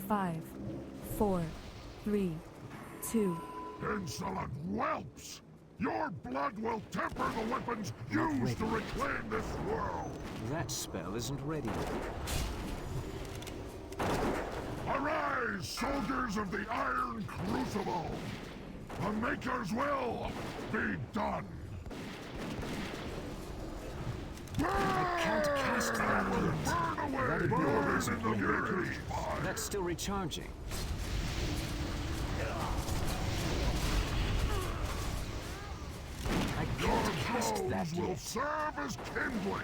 5, 4, 3, 2. Insolent whelps! Your blood will temper the weapons used to reclaim this world! That spell isn't ready yet. Arise, soldiers of the Iron Crucible! The Maker's will be done! I can't cast that yet. Burn away! That ability isn't Burn in the ready. Maker's fire! That's still recharging. I can't cast that Will yet. serve as kindling!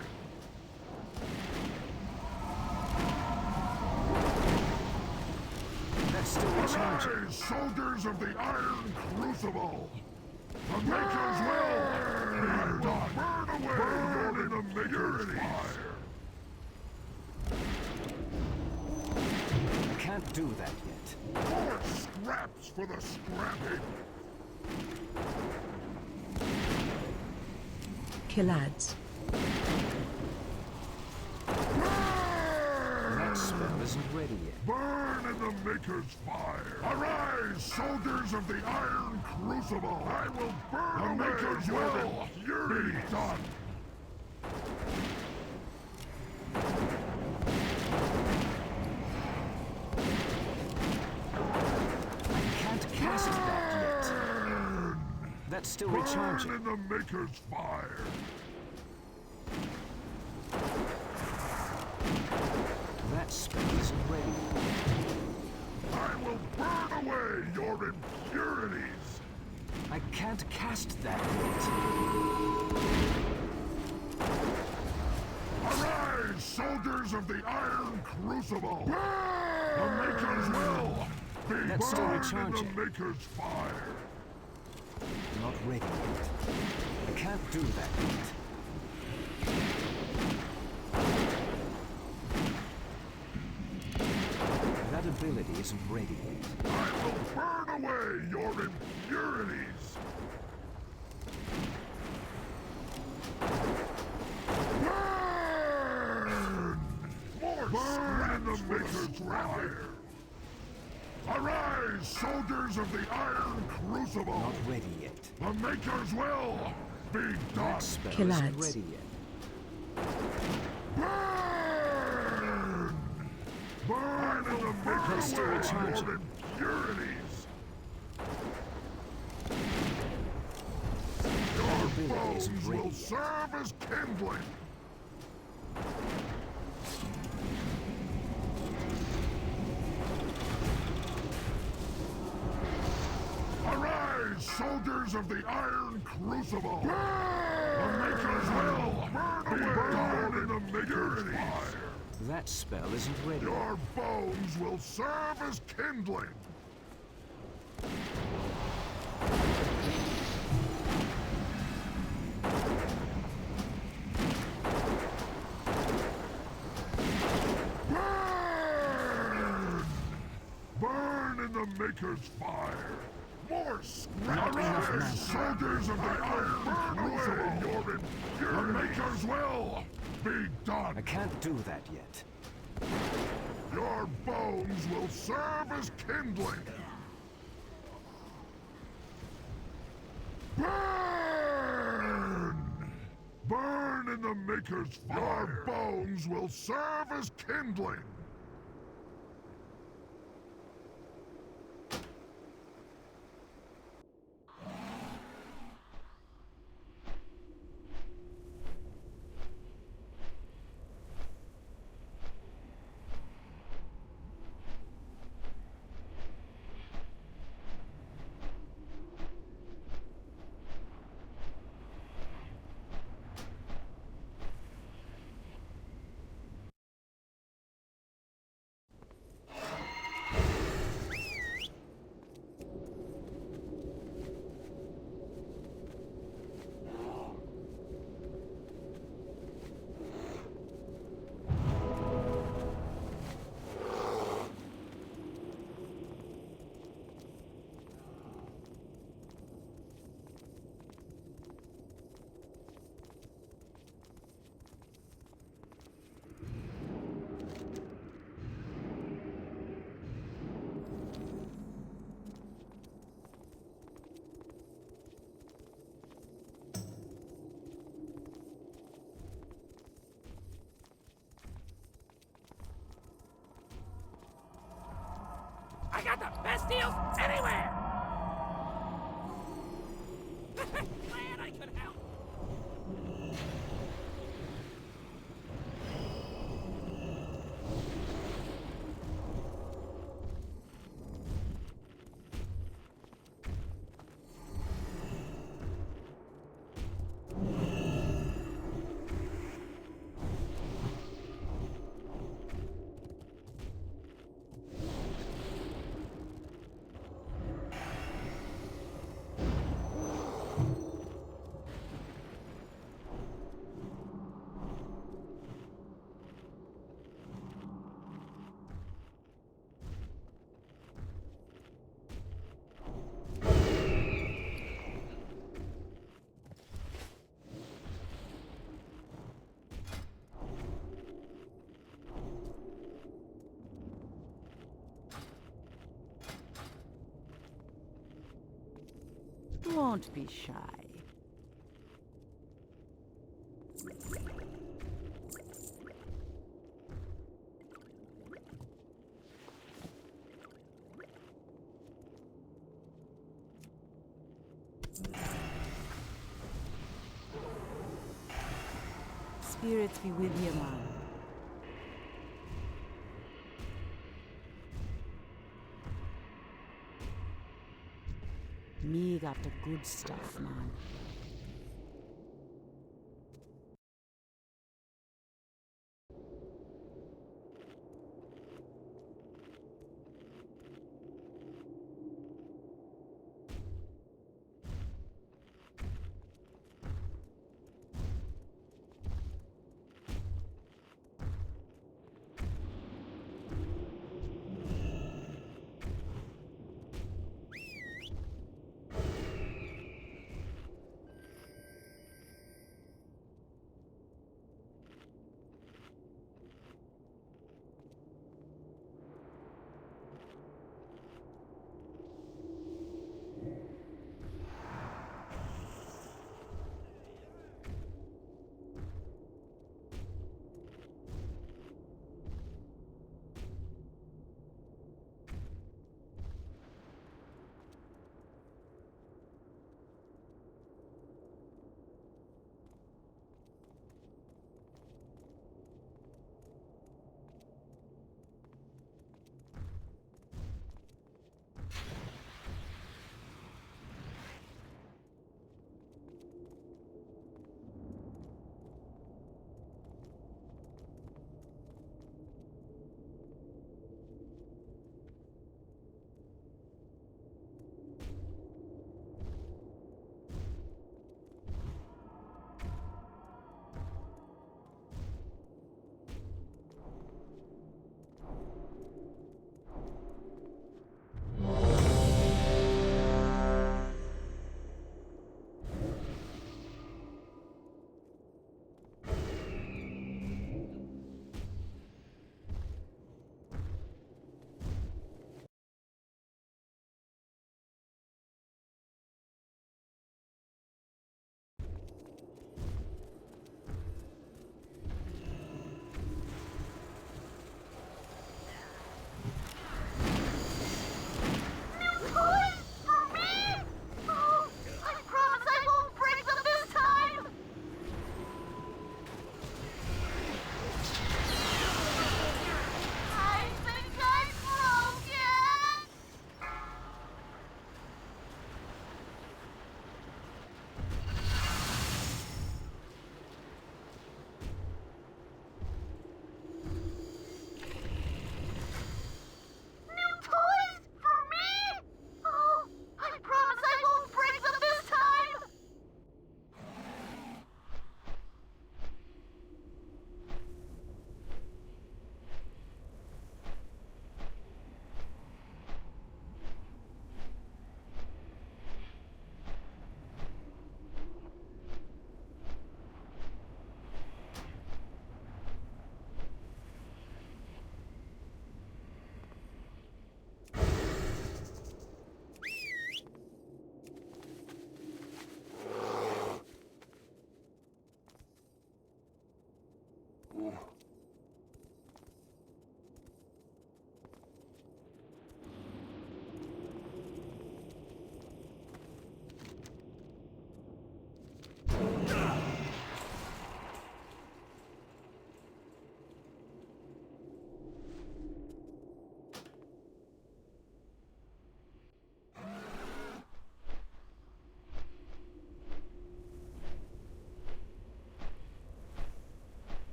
That's still recharging. Arise, soldiers of the Iron Crucible! The Maker's will be done! Burn away! Burn in the Maker's fire! I can't do that yet. More scraps for the scrapping! Killads. That spell isn't ready yet. Burn in the Maker's fire! Arise, soldiers of the Iron Crucible! I will burn the Maker's will be done! I can't cast that yet. That's still recharging. Burn in the Maker's fire! That spell isn't ready. I will burn away your impurities! I can't cast that yet. Arise, soldiers of the Iron Crucible! The Maker's will be That's still burned recharging. in the Maker's fire! Not ready yet. I can't do that yet. That ability isn't ready yet. I will burn away your impurities! Burn! More burn in the Maker's fire! Arise, soldiers of the Iron Crucible! Not ready yet. The Maker's will be done! That spell Killads. isn't ready yet. Burn! Burn in the Maker's still will recharging. your impurities! Your ability isn't bones ready will yet. serve as kindling! Arise, soldiers of the Iron Crucible! The Maker's will be done in the Maker's fire! That spell isn't ready. Your bones will serve as kindling! Burn! Burn in the Maker's fire! More scraps! Arise, soldiers of the Iron Crucible! Your the Maker's will be done! I can't do that yet. Your bones will serve as kindling! Burn! Burn in the Maker's fire! Your bones will serve as kindling! got the best deals anywhere! Glad I could help! Won't be shy. Spirits be with you, man. Me got the good stuff, man.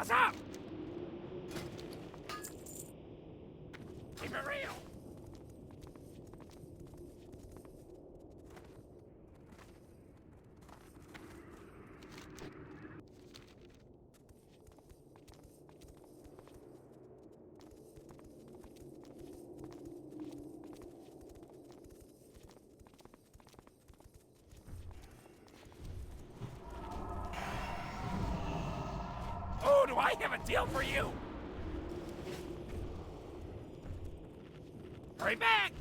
What's up? Keep it real. Oh, do I have a deal for you? Hurry back!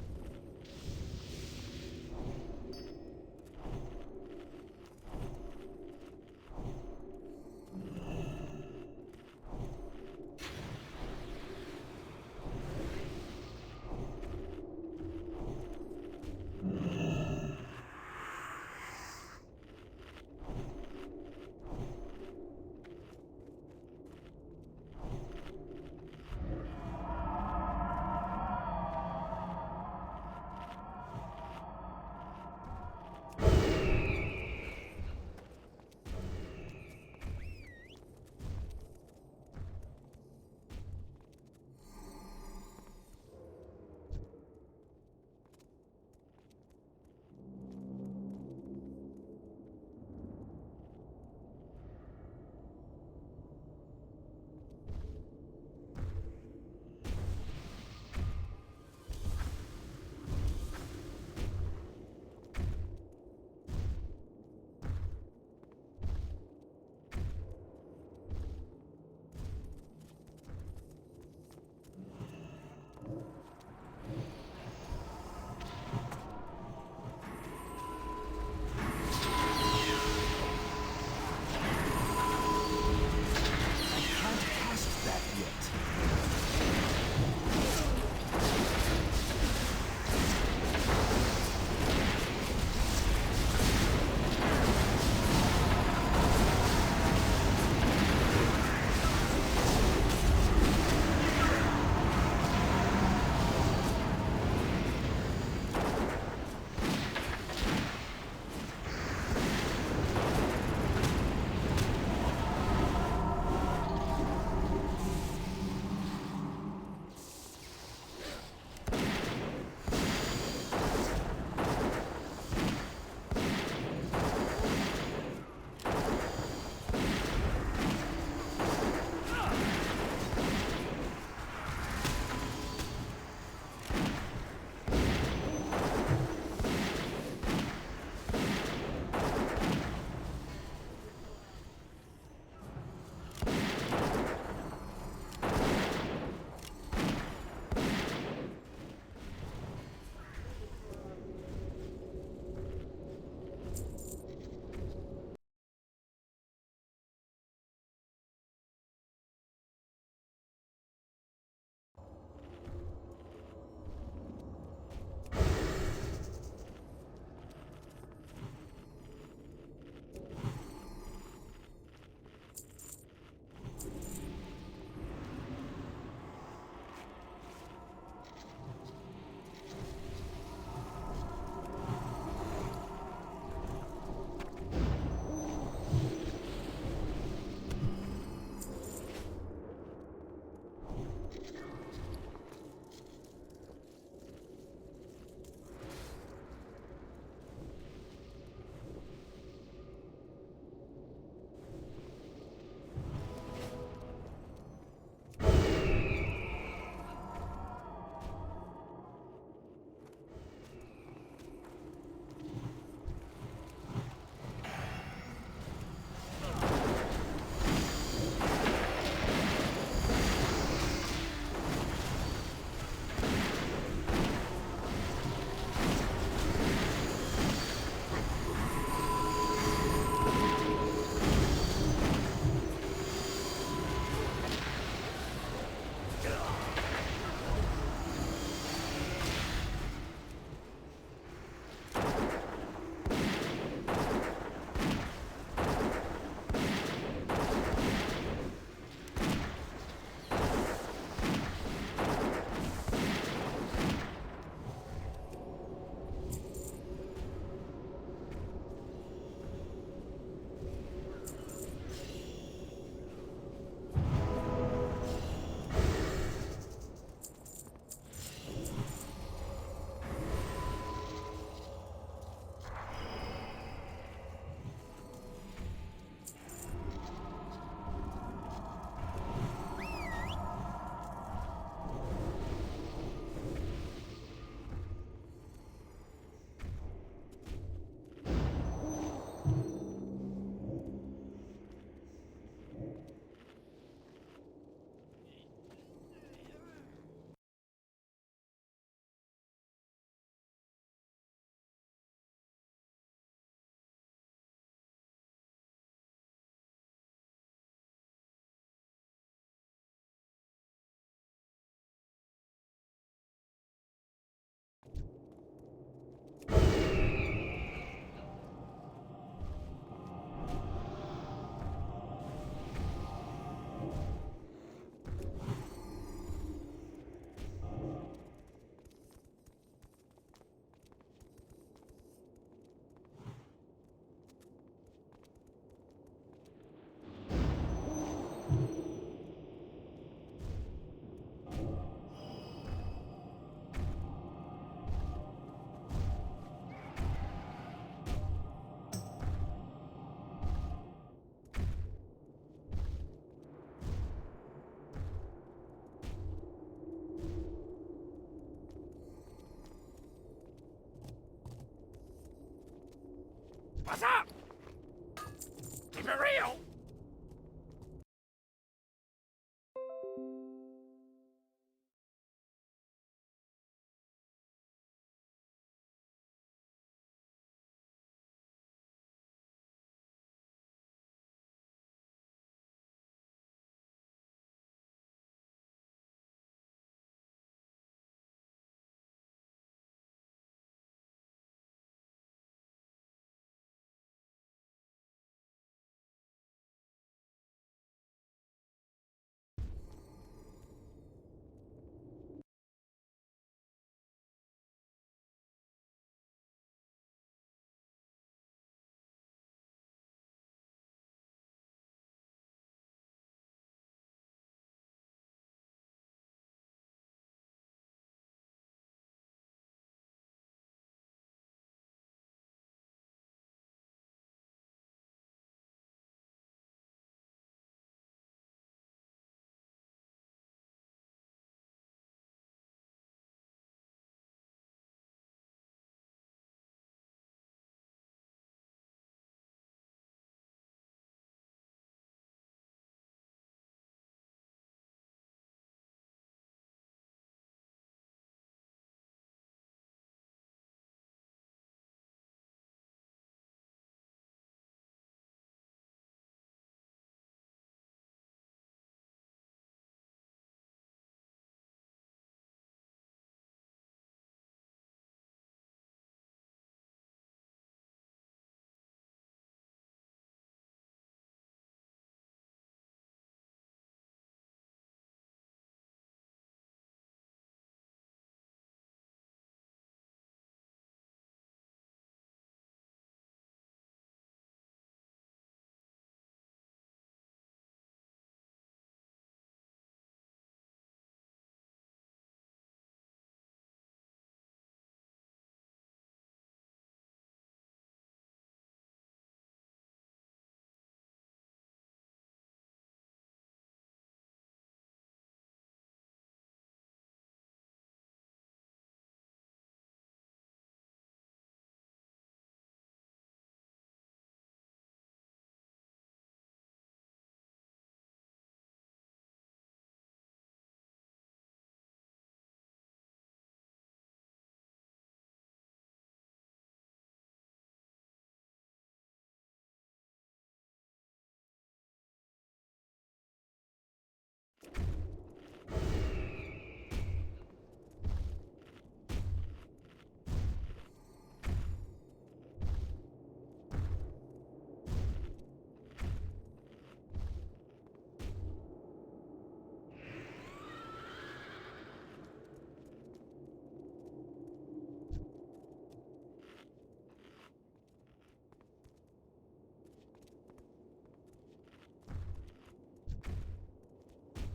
Keep it real!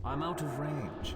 I'm out of range.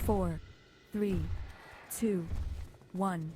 4, 3, 2, 1.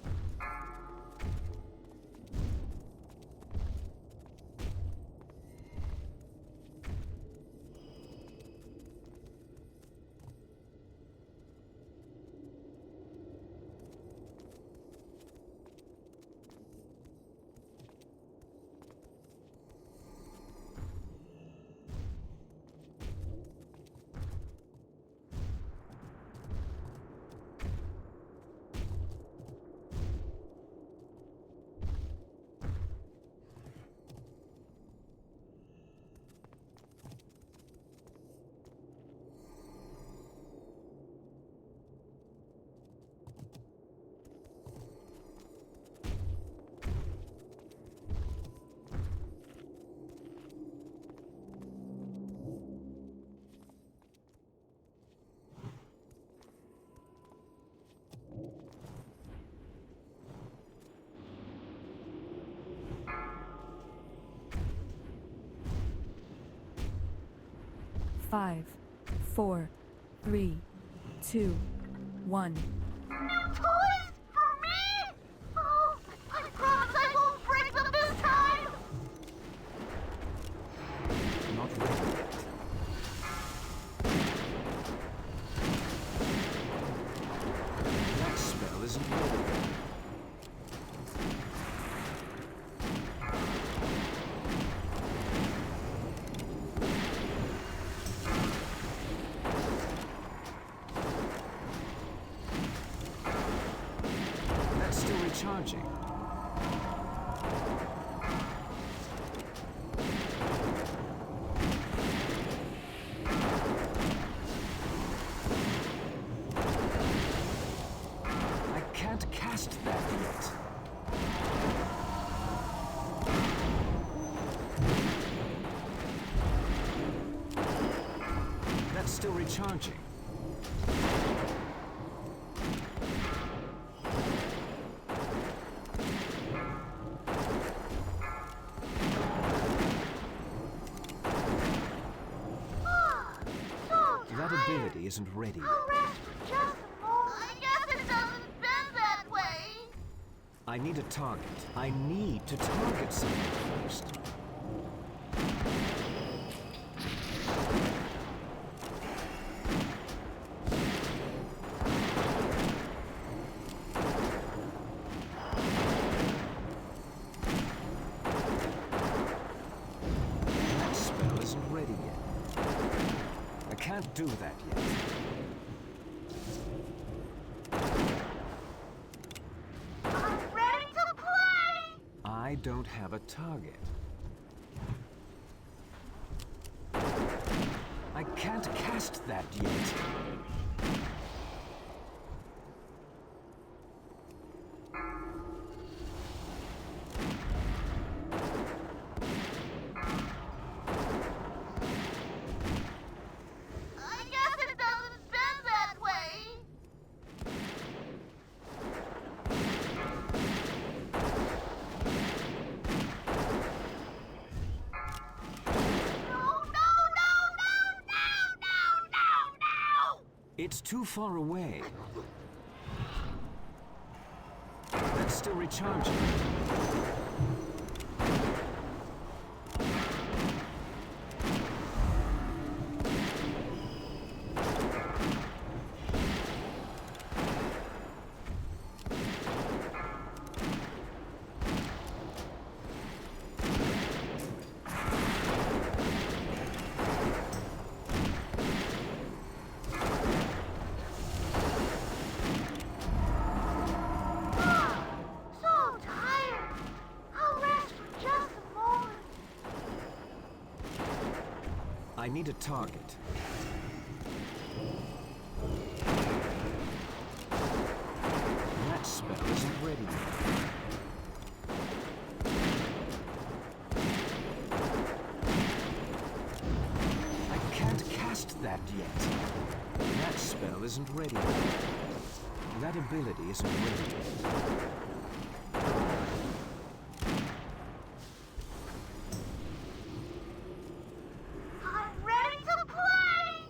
Five, 4, 3, 2, 1. Toys for me? Oh, I promise I won't break them this time! Not ready yet. That spell isn't ready yet. That's still recharging. I can't cast that yet. That's still recharging. That ability isn't ready yet. I'll rest for just a moment. I guess it doesn't bend that way. I need a target. I need to target something first. That spell isn't ready yet. I can't do that yet. I'm ready to play! I don't have a target. I can't cast that yet. I guess it doesn't bend that way. No! It's too far away. That's still recharging. So tired. I'll rest for just a moment. I need a target. That spell isn't ready yet. I can't cast that yet. That spell isn't ready yet. That ability isn't ready yet. I'm ready to play!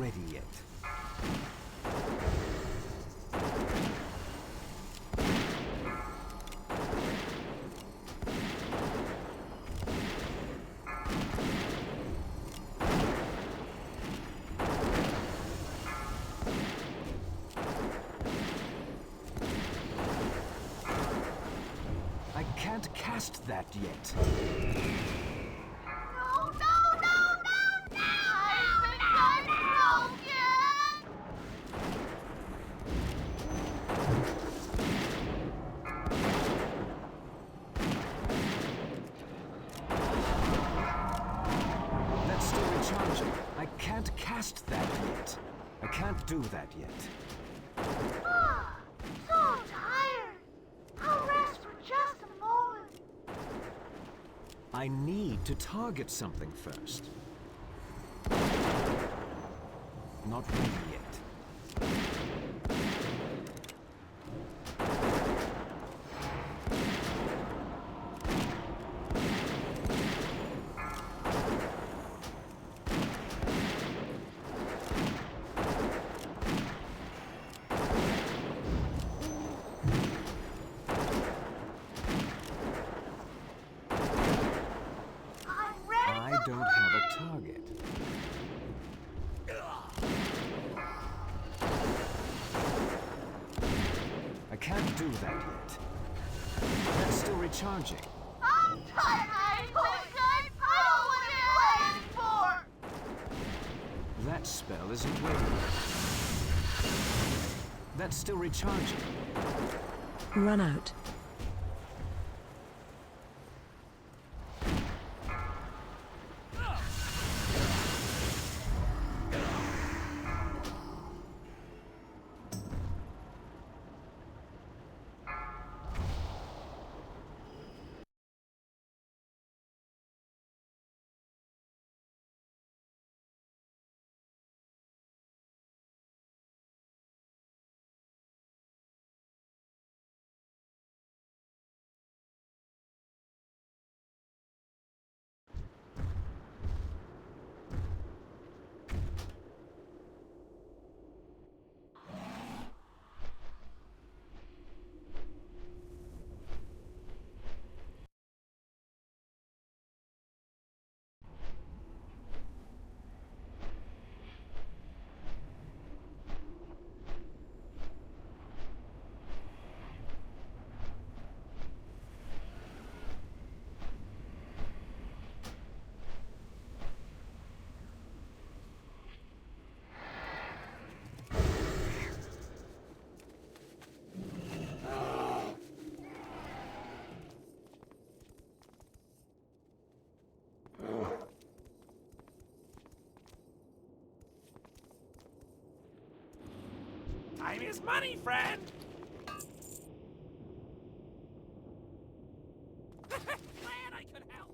ready yet. I can't cast that yet. No, no, no, no, no! I think I'm broken! That's still recharging. I can't cast that yet. I can't do that yet. Ah, so tired. I'll rest for just a moment. I need to target something first. Not ready yet. I'm ready I to don't play. have a target. I can't do that yet. That's still recharging. I'm tired. I know what you're playing for. That spell isn't ready yet. That's still recharging. Run out. Time is money, friend! Glad I could help!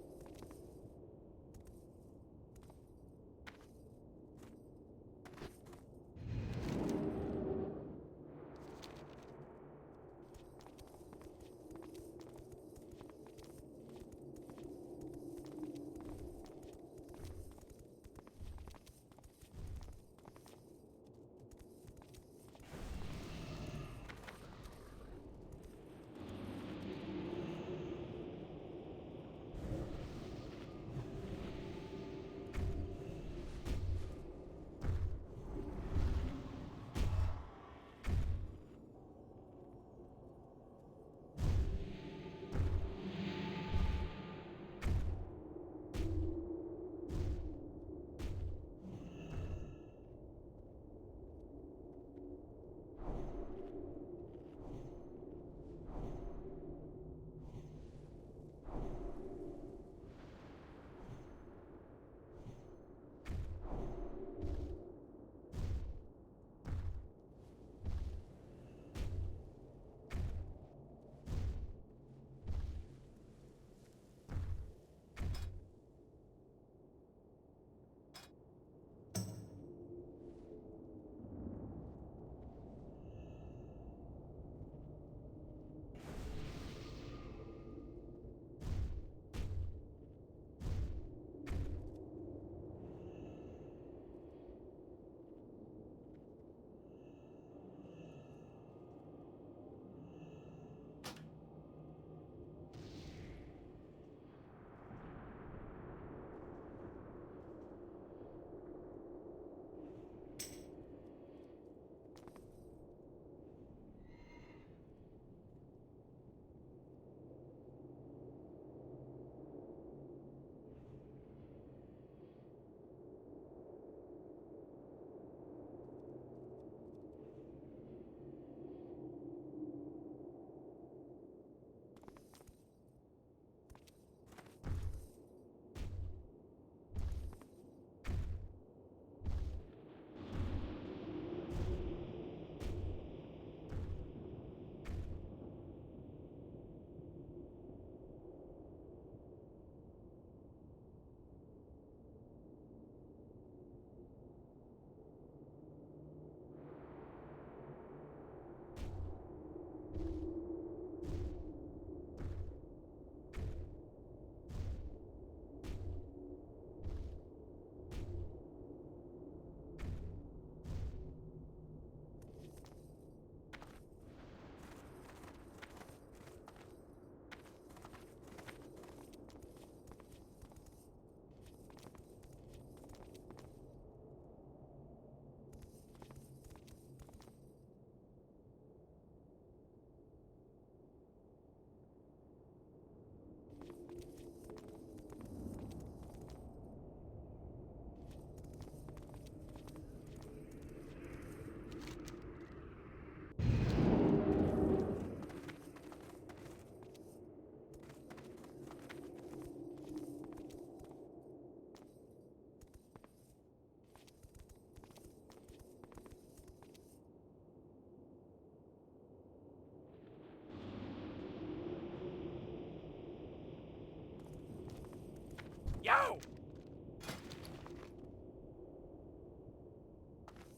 Yo!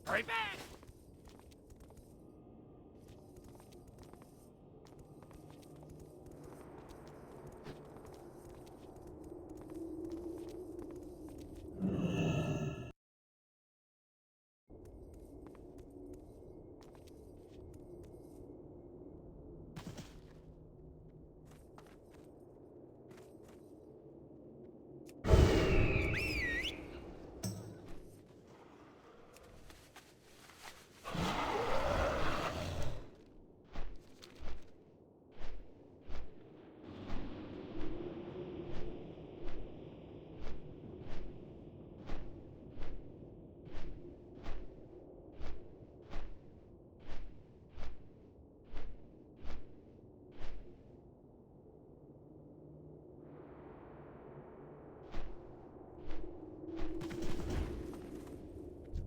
Hurry back!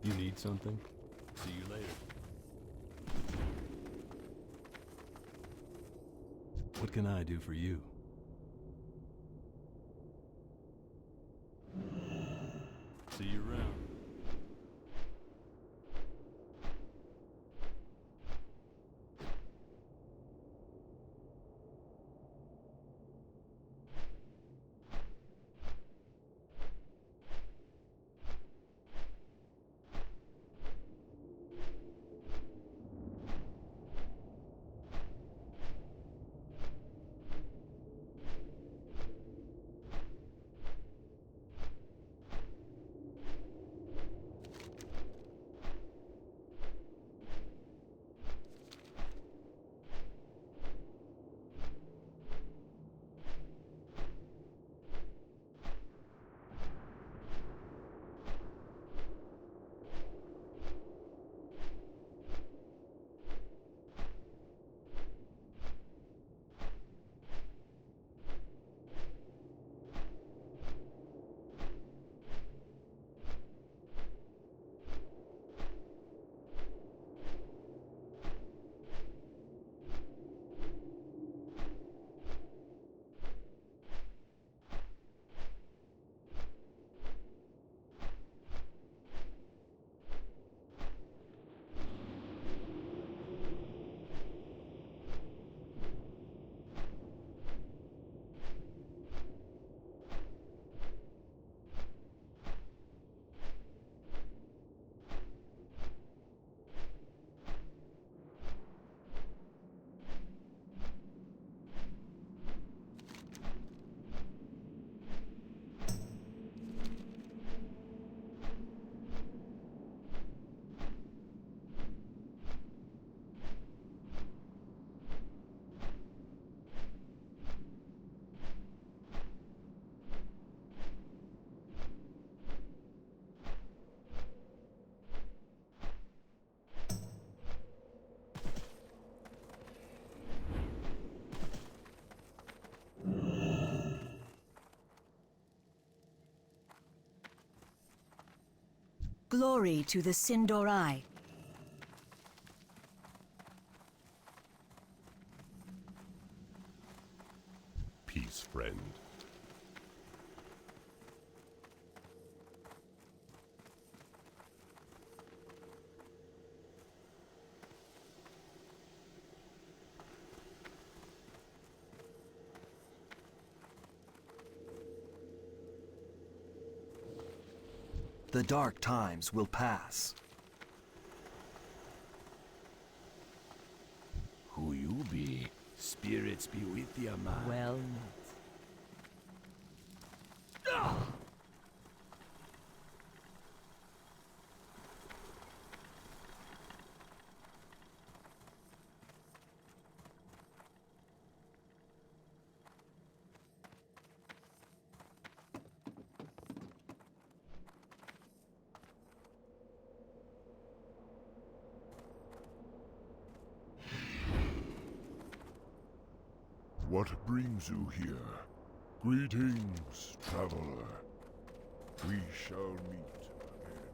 You need something? See you later. What can I do for you? See you around. Glory to the Sindorai. Peace, friend. The dark times will pass. Who you be? Spirits be with ya, man. Well met. What brings you here? Greetings, traveler. We shall meet again.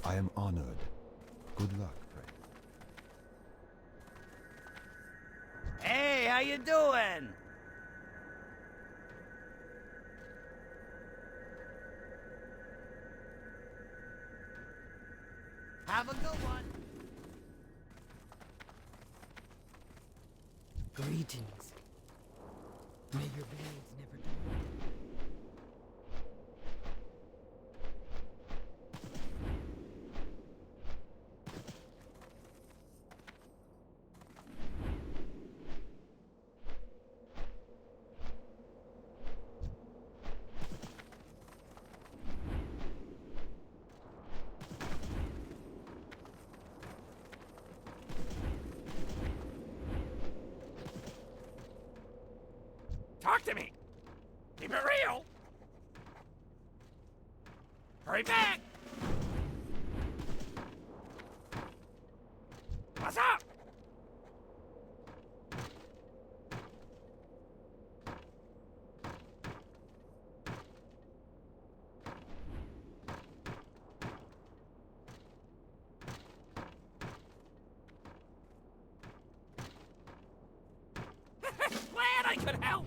I am honored. Good luck, friend. Hey, how you doing? Have a good one. Greetings. May your blades never dull. Talk to me. Keep it real. Hurry back. What's up? Glad I could help.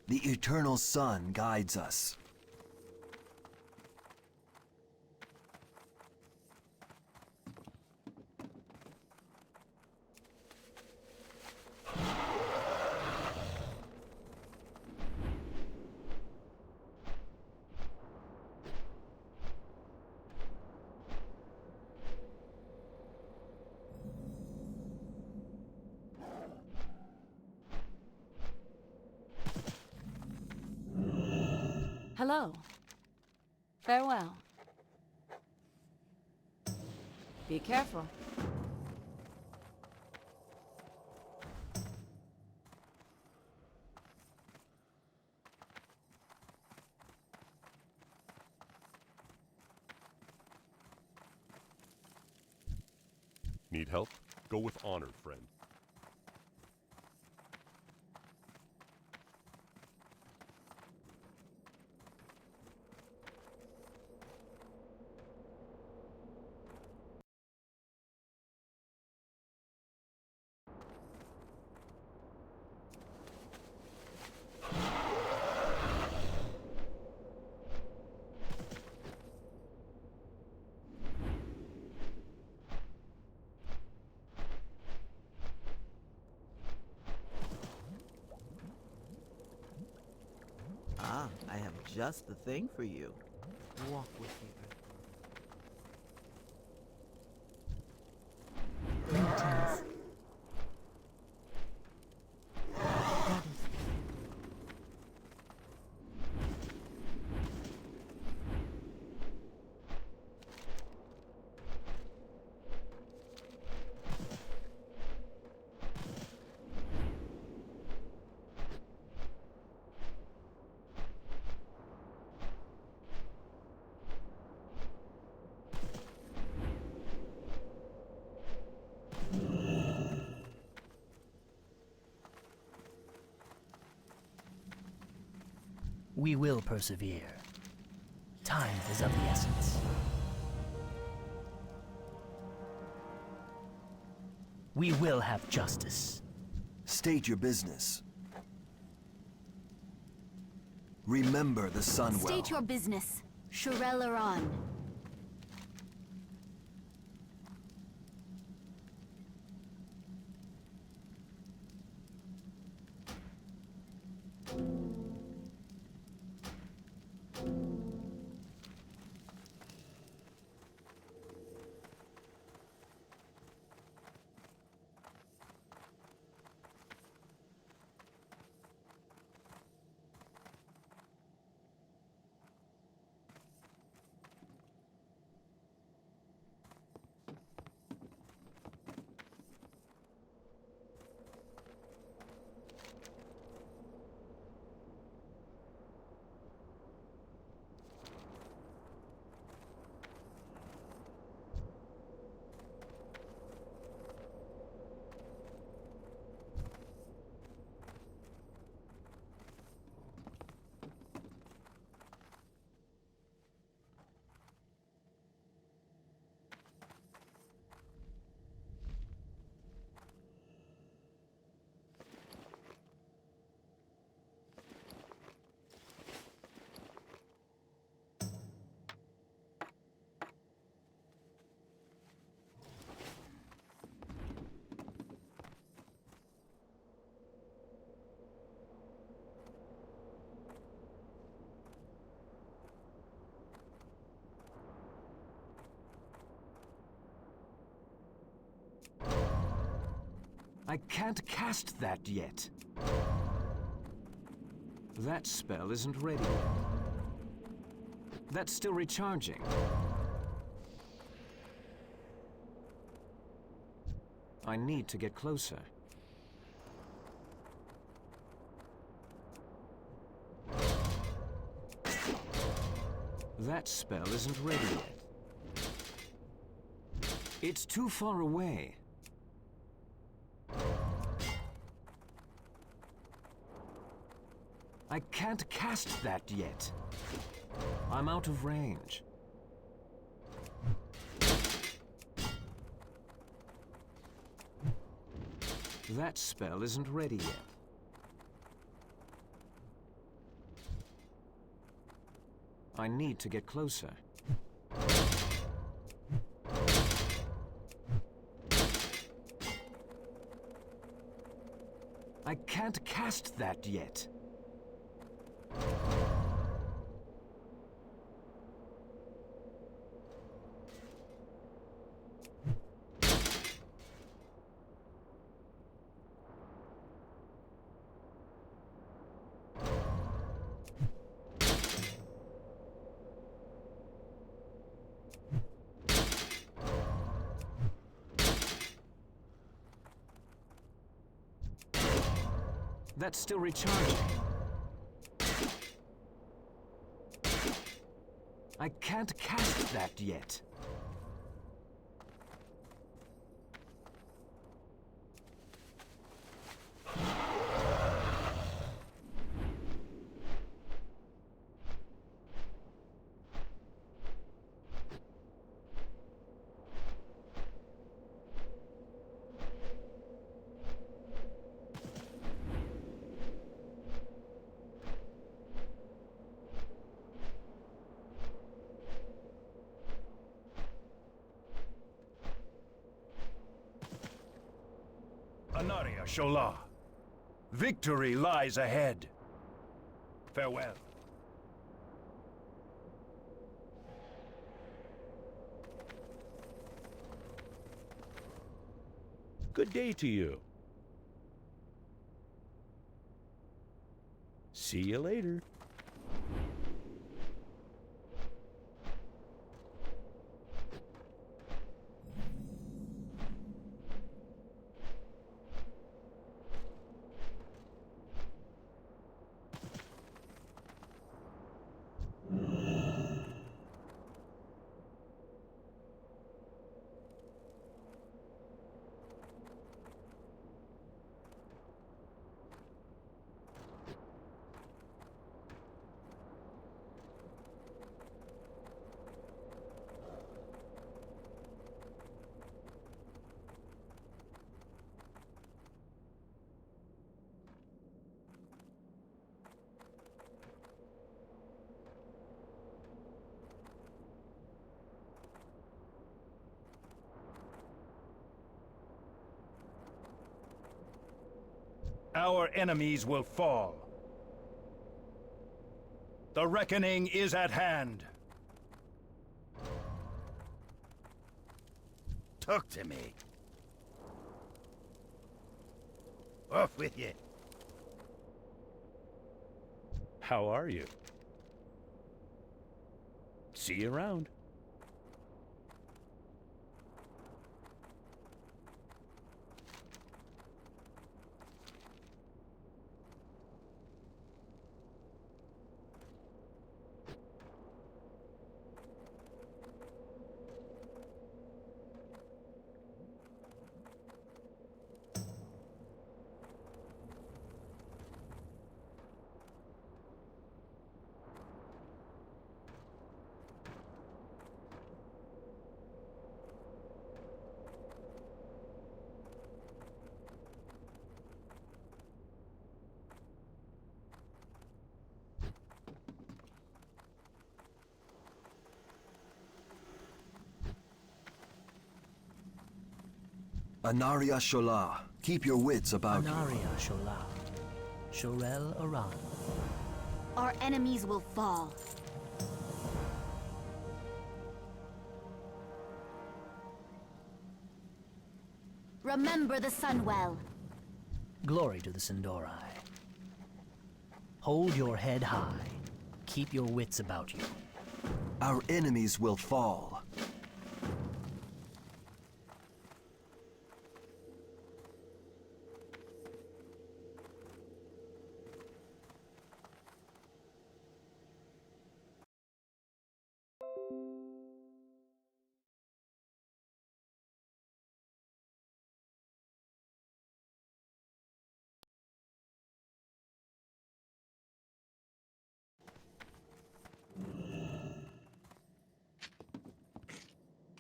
The eternal sun guides us. Hello. Farewell. Be careful. Need help? Go with honor, friend. Ah, I have just the thing for you. Walk with me. Greetings. We will persevere. Time is of the essence. We will have justice. State your business. Remember the sun well. State your business. Shurelaran. I can't cast that yet. That spell isn't ready yet. That's still recharging. I need to get closer. That spell isn't ready yet. It's too far away. I can't cast that yet. I'm out of range. That spell isn't ready yet. I need to get closer. I can't cast that yet. That's still recharging. I can't cast that yet. Anaria Shola. Victory lies ahead. Farewell. Good day to you. See you later. Our enemies will fall. The reckoning is at hand. Talk to me. Off with you. How are you? See you around. Anaria Shola, keep your wits about you. Anaria Shola. Shorel Aran. Our enemies will fall. Remember the Sunwell. Glory to the Sindorai. Hold your head high. Keep your wits about you. Our enemies will fall.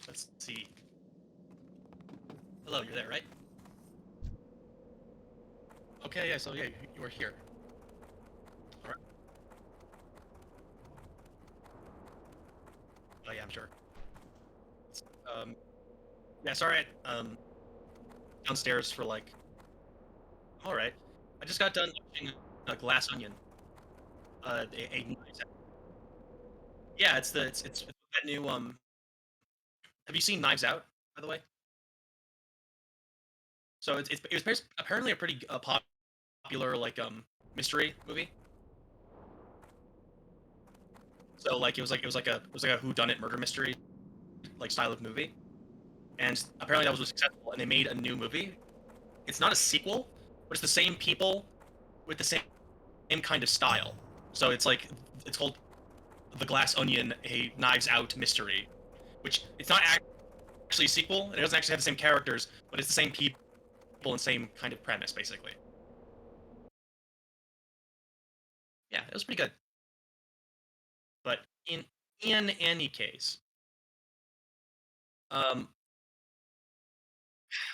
Let's see. Hello, you're there, right? Okay, yeah, so yeah, you were here. Alright. Oh yeah, I'm sure. Yeah, sorry, downstairs for like... Alright. I just got done watching Glass Onion. Yeah, it's that new, have you seen Knives Out, by the way? So it was apparently a pretty popular like mystery movie. So like it was like a whodunit murder mystery like style of movie, and apparently that was successful, and they made a new movie. It's not a sequel, but it's the same people with the same kind of style. So it's called The Glass Onion, a Knives Out mystery, which it's not actually a sequel, and it doesn't actually have the same characters, but it's the same people and same kind of premise, basically. Yeah, it was pretty good. But in any case, I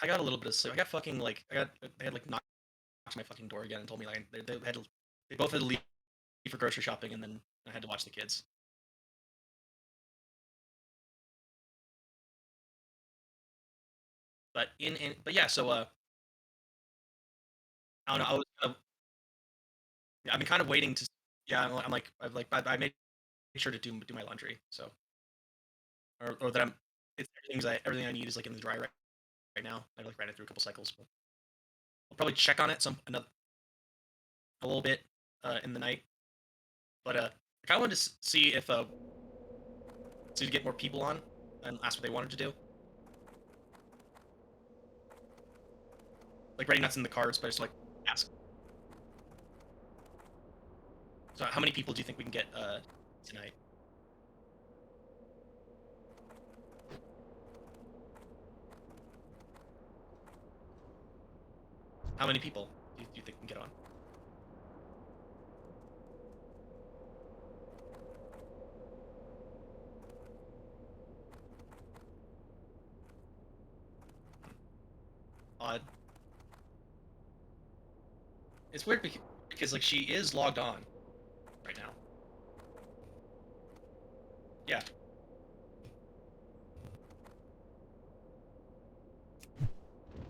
got a little bit of sleep. I got fucking like they had like knocked on my fucking door again and told me like they both had to leave for grocery shopping, and then I had to watch the kids. But but yeah, so I don't know. I've been kind of waiting to. Yeah, I made sure to do my laundry, so or that it's everything I need is like in the dryer right now. I like ran it through a couple cycles, but I'll probably check on it a little bit in the night. But I kind of wanted to see if to get more people on and ask what they wanted to do. Like, right now it's in the cards, but I just like ask. So how many people do you think we can get tonight? How many people do you think we can get on? Odd. It's weird because like she is logged on right now. Yeah.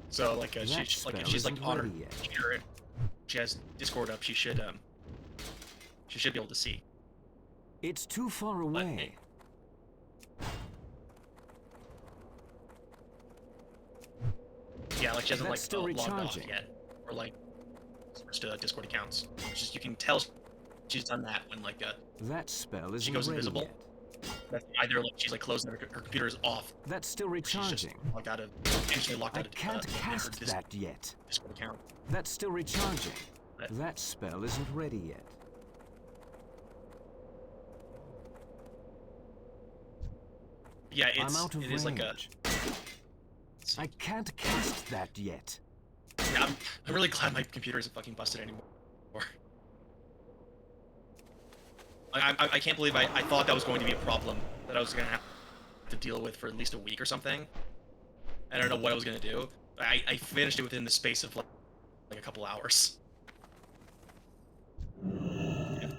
So like she's like on her computer. she has Discord up, she should be able to see. It's too far away. Yeah, like she hasn't That's still logged off recharging. yet, or like switched to Discord accounts. It's just you can tell she's done that when like That spell isn't she goes ready invisible. yet. That's either like she's like closing her computer is off. That's still Or she's just recharging. logged out of intentionally locked I out of can't her cast that yet. Discord account. That's still recharging. Right. That spell isn't ready yet. Yeah, it's I'm out of it range. is like a. I can't cast that yet. Yeah, I'm really glad my computer isn't fucking busted anymore. I can't believe I thought that was going to be a problem that I was gonna have to deal with for at least a week or something. I don't know what I was gonna do. I finished it within the space of like a couple hours. Yeah.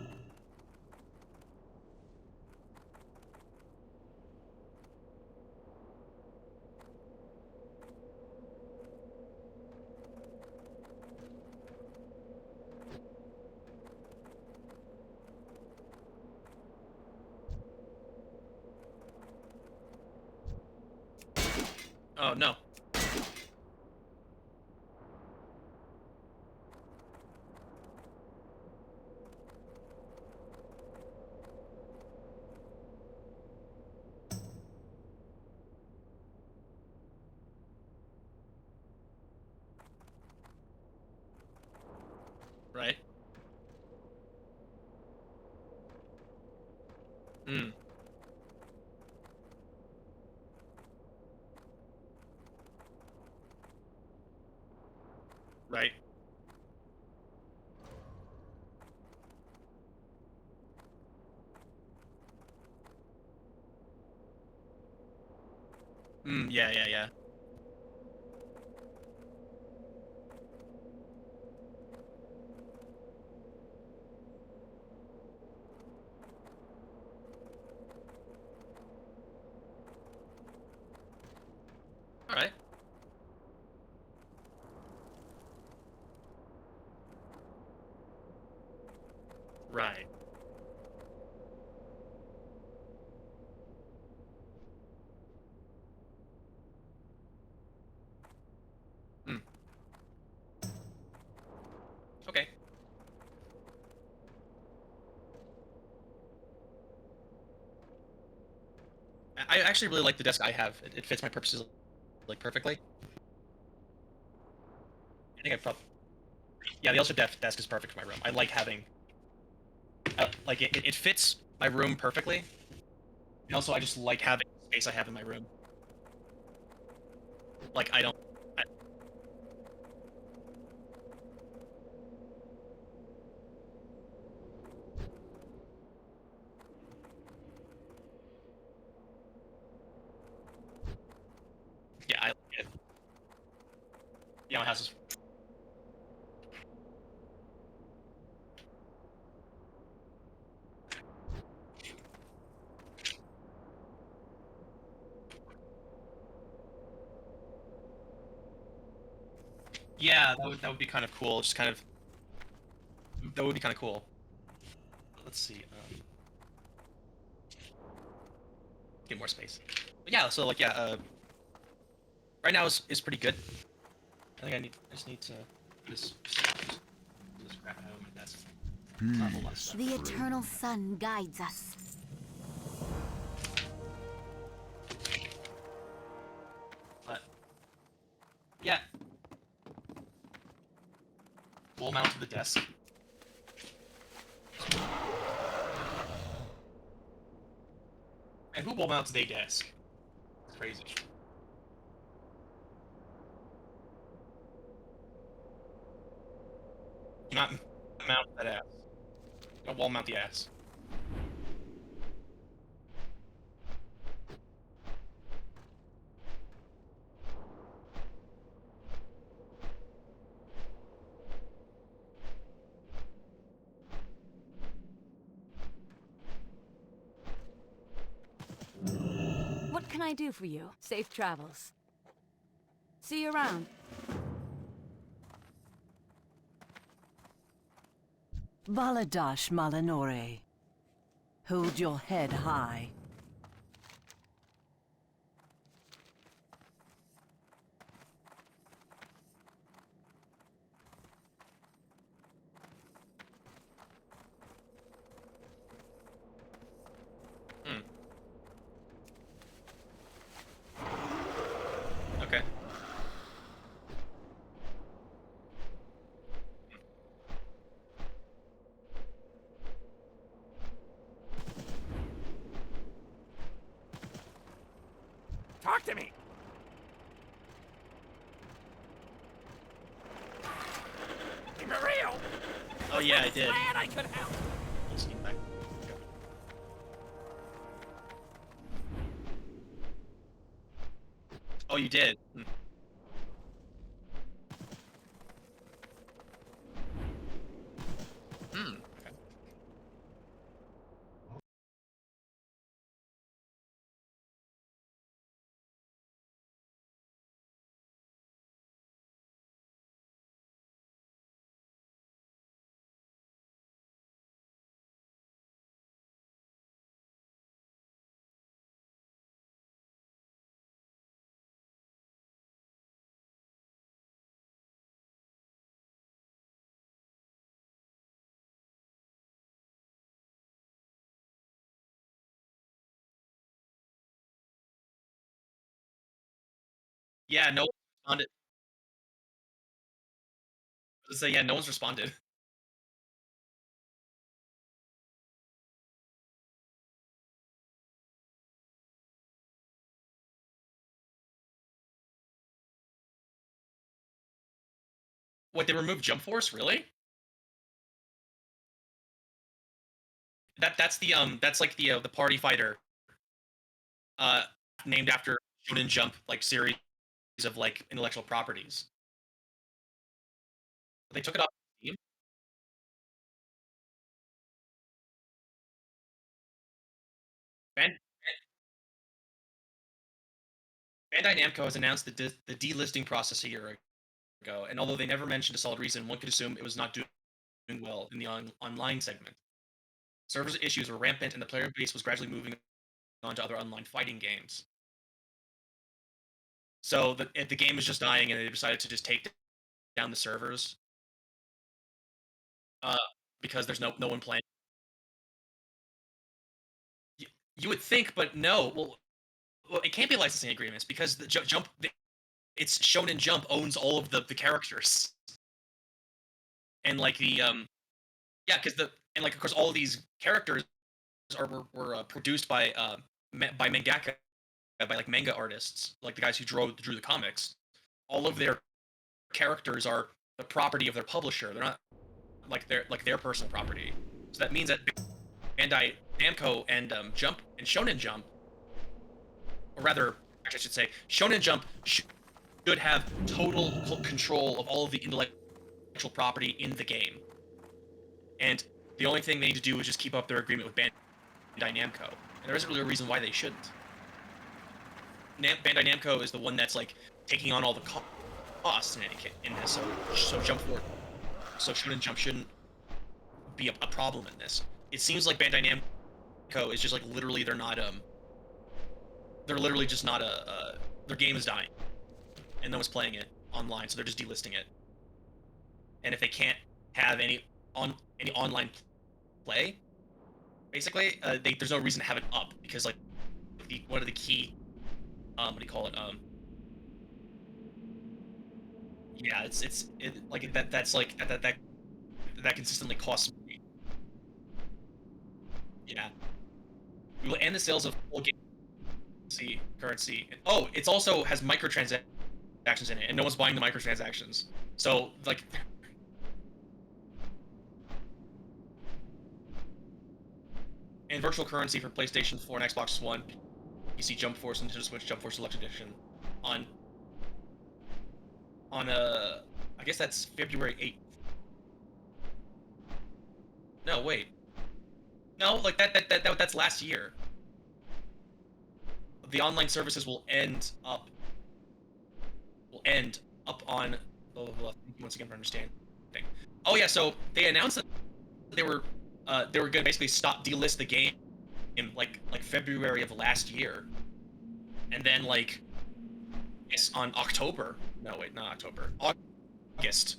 Oh no. Right. Hmm. Right. Yeah. All right. Right. Hmm. Okay. I actually really like the desk I have. It fits my purposes like perfectly. I think I probably. Yeah, the Ultra desk is perfect for my room. I like having. Like it fits my room perfectly. And also, I just like having the space I have in my room. Like I don't. Yeah, I like it. Yeah, my house is. Yeah, that would be kind of cool. Just kind of. That would be kind of cool. Let's see. Get more space. But yeah, so like right now is pretty good. I think I just need to just crap out of my desk. Not a whole lot of stuff. The eternal sun guides us. But yeah, wall mount to the desk. And who wall mounts their desk? It's crazy. Do not mount that ass. Don't wall mount the ass. What can I do for you? Safe travels. See you around. Baladash Malinore. Hold your head high. Okay. Talk to me. Keep it real. Oh yeah, I did. Glad I could help. Let's get back. Oh, you did. Okay. Yeah, no one responded. So yeah, no one's responded. What, they removed Jump Force? Really? That's like the party fighter uh named after Shonen Jump like series of like intellectual properties. They took it off Steam. Ban- Bandai Namco has announced the delisting process a year ago, and although they never mentioned a solid reason, one could assume it was not doing well in the online segment. Servers issues were rampant, and the player base was gradually moving on to other online fighting games. So the game is just dying, and they decided to just take down the servers uh, because there's no one playing. You would think, but no. Well, it can't be licensing agreements because the Jump, it's Shonen Jump owns all of the characters, and like yeah, because and like of course all of these characters were produced by by mangaka, by like manga artists, like the guys who drew the comics. All of their characters are the property of their publisher. They're not like their personal property. So that means that Bandai Namco and Jump and Shonen Jump, or rather, actually I should say, Shonen Jump should have total control of all of the intellectual property in the game. And the only thing they need to do is just keep up their agreement with Bandai Namco. And there isn't really a reason why they shouldn't. Bandai Namco is the one that's like taking on all the costs in this, so Jump Force, so Shonen Jump shouldn't be a problem in this. It seems like Bandai Namco is just like literally they're literally just not their game is dying, and no one's playing it online, so they're just delisting it. And if they can't have any online play, basically, there's no reason to have it up because like one of the key what do you call it? Yeah, it's like that's like that consistently costs money. Yeah, we will end the sales of full game currency. Oh, it's also has microtransactions in it, and no one's buying the microtransactions. So like, and virtual currency for PlayStation 4 and Xbox One, PC Jump Force and Nintendo Switch Jump Force Deluxe Edition on I guess that's February 8th. No, wait. No, like that's last year. The online services will end up on once again for understanding. Oh yeah, so they announced that they were gonna basically delist the game in like February of last year, and then like on October. No, wait, not October. August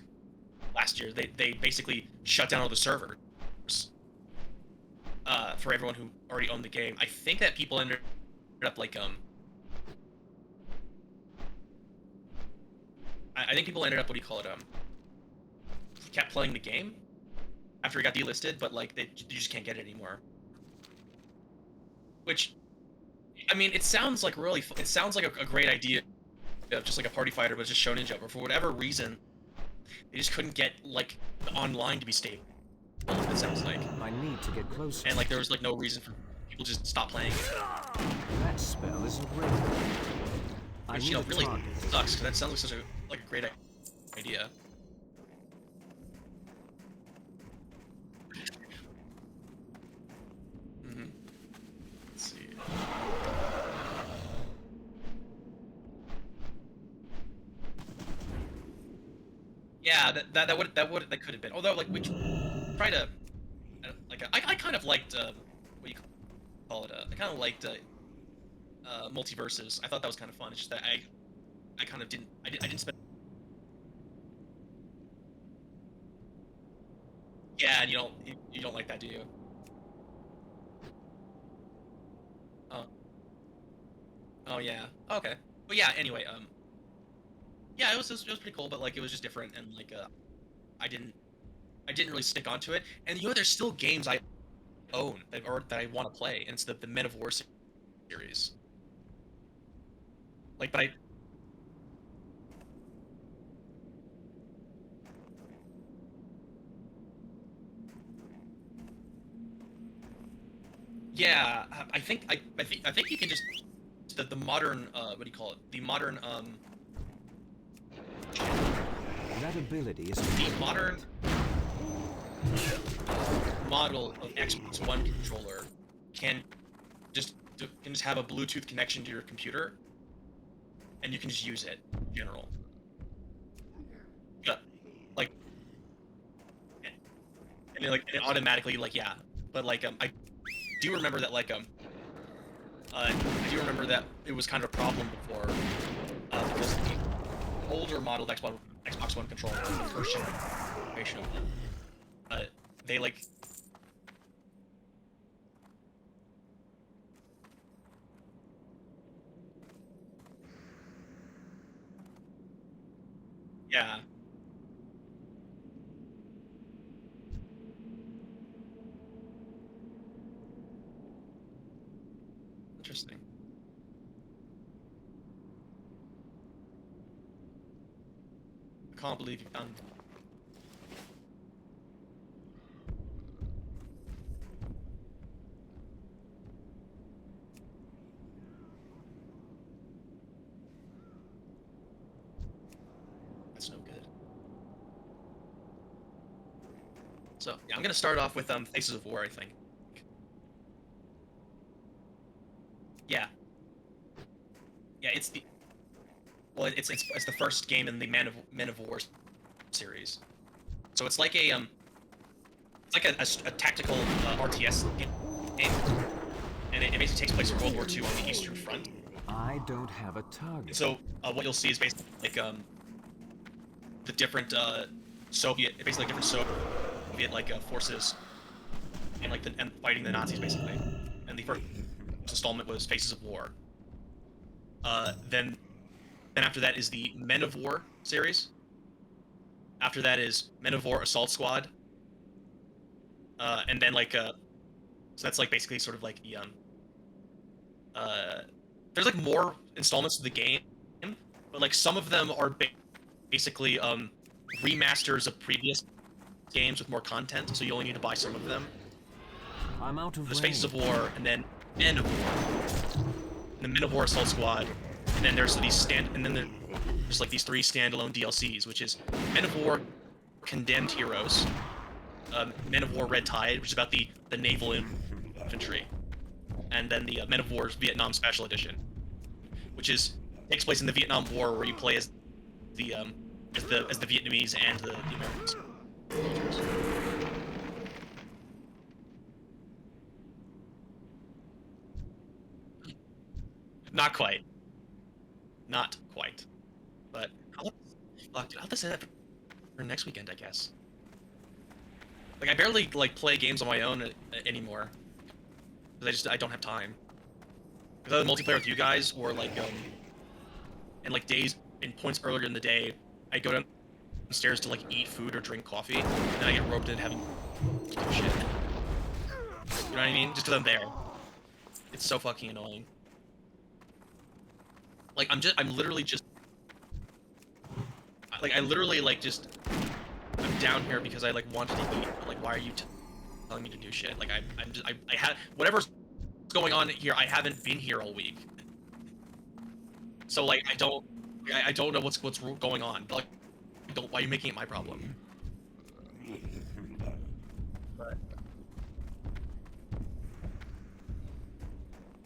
last year, they basically shut down all the servers for everyone who already owned the game. I think that people ended up like I think people ended up, what do you call it, kept playing the game after it got delisted, but like you just can't get it anymore. Which, I mean, it sounds like it sounds like a great idea, just like a party fighter, but just shonen jump. But for whatever reason, they just couldn't get like the online to be stable. It sounds like. I need to get closer. And like there was like no reason for people to just stop playing it. That spell isn't ready. Which, you know, really sucks, because that sounds like such a great idea. Let's see. Yeah, that could have been. Although, like, we try to, like, I kind of liked what do you call it? I kind of liked multiverses. I thought that was kind of fun. It's just that I kind of didn't. I didn't spend. Yeah, and you don't like that, do you? Oh yeah. Okay. But yeah. Anyway, yeah, it was pretty cool, but like it was just different, and like I didn't really stick onto it. And there's still games I own that I want to play, and it's the Men of War series. Like, but yeah, I think you can just the modern what do you call it? The modern that ability is the modern model of Xbox One controller can just have a Bluetooth connection to your computer, and you can just use it in general. Yeah, like, and it automatically, like, yeah. But like I do remember that I do remember that it was kind of a problem before because the older model of Xbox One controller, the first generation of them, they like. Yeah. Interesting. I can't believe you've done. That's no good. So yeah, I'm gonna start off with Faces of War, I think. Yeah. Yeah, it's the. Well, it's the first game in the Men of War series. So it's like a tactical RTS game, and it basically takes place in World War II on the Eastern Front. I don't have a target. So what you'll see is basically like the different basically different Soviet like forces, and fighting the Nazis basically. And the first installment was Faces of War. Then after that is the Men of War series. After that is Men of War Assault Squad. And then so that's like basically sort of like the there's like more installments of the game, but like some of them are basically remasters of previous games with more content, so you only need to buy some of them. I'm out of There's range. Faces of War, and then Men of War, and the Men of War Assault Squad, and then there's there's like these 3 standalone DLCs, which is Men of War Condemned Heroes, Men of War Red Tide, which is about the naval infantry, and then the Men of War Vietnam Special Edition, which takes place in the Vietnam War, where you play as the Vietnamese and the Americans. Not quite. Not quite. But I'll have to say that for next weekend, I guess. Like, I barely like play games on my own anymore. Because I don't have time. Because either multiplayer with you guys, or like in like days in points earlier in the day, I go downstairs to like eat food or drink coffee, and then I get roped in having to do shit. You know what I mean? Just because I'm there. It's so fucking annoying. Like I'm literally just like I literally like just I'm down here because I like wanted to eat. But, like, why are you telling me to do shit? Like I had whatever's going on here. I haven't been here all week, so like I don't know what's going on. Like, why are you making it my problem?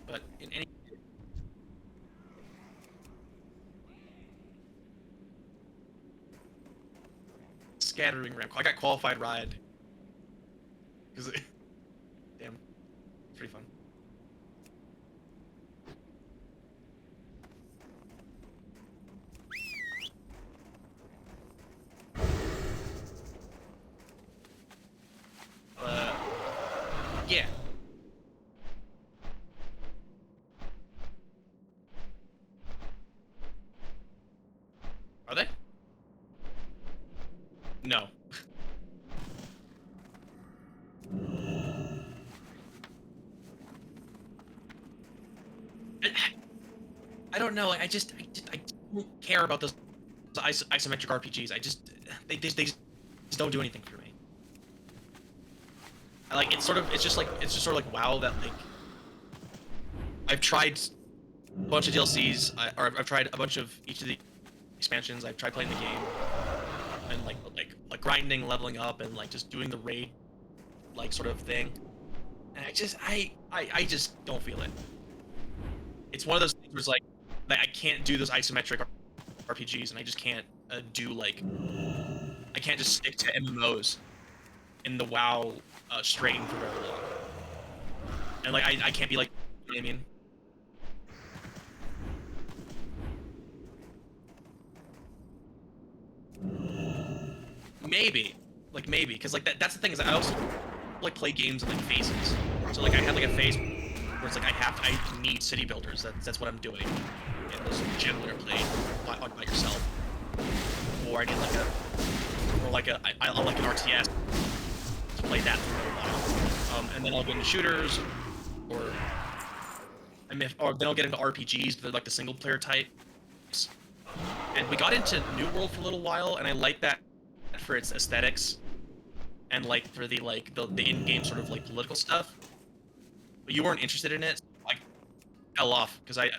But in any scattering ramp, I got qualified ride. Cause damn, pretty fun. Yeah. Are they? No. I don't know. I don't care about those isometric RPGs. They just don't do anything for me. It's just sort of like WoW that like I've tried a bunch of DLCs, or I've tried a bunch of each of the expansions. I've tried playing the game and like grinding, leveling up, and like just doing the raid like sort of thing. And I just don't feel it. It's one of those things where it's like I can't do those isometric RPGs, and I just can't do like I can't just stick to MMOs in the WoW strain for very long. And like I can't be like, you know what I mean? Maybe, because like that's the thing is I also like play games in like phases. So like I had like a phase where it's like I need city builders. That's what I'm doing. And those generally are played by yourself. Or I need I'll like an RTS to play that for a little while. And then I'll get into shooters, or then I'll get into RPGs, like the single player types. And we got into New World for a little while, and I like that for its aesthetics and like for the in-game sort of like political stuff. But you weren't interested in it, so I fell off because it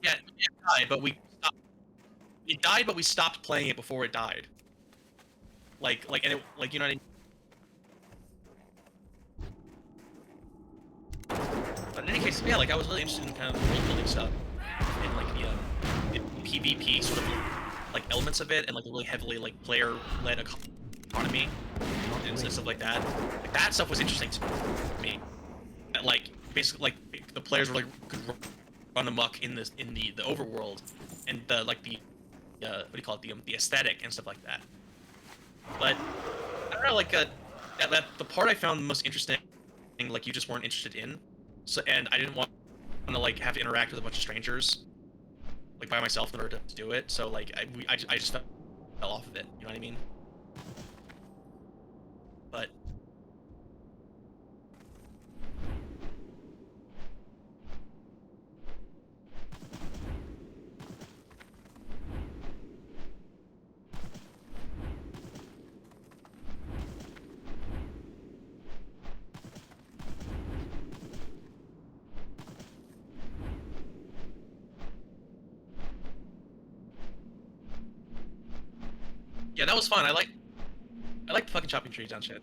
died, but we stopped. It died, but we stopped playing it before it died. And it, like, you know what I mean? But in any case, yeah, like I was really interested in kind of world building stuff and like the PvP sort of like elements of it, and like a really heavily like player-led economy and stuff like that. Like that stuff was interesting to me. That like basically like the players were like could run amok in the overworld, and the what do you call it, the aesthetic and stuff like that. But I don't know, like that the part I found most interesting, like you just weren't interested in. So, and I didn't want to like have to interact with a bunch of strangers like by myself in order to do it. So like I just fell off of it. You know what I mean? But yeah, that was fun. I like fucking chopping trees down shit.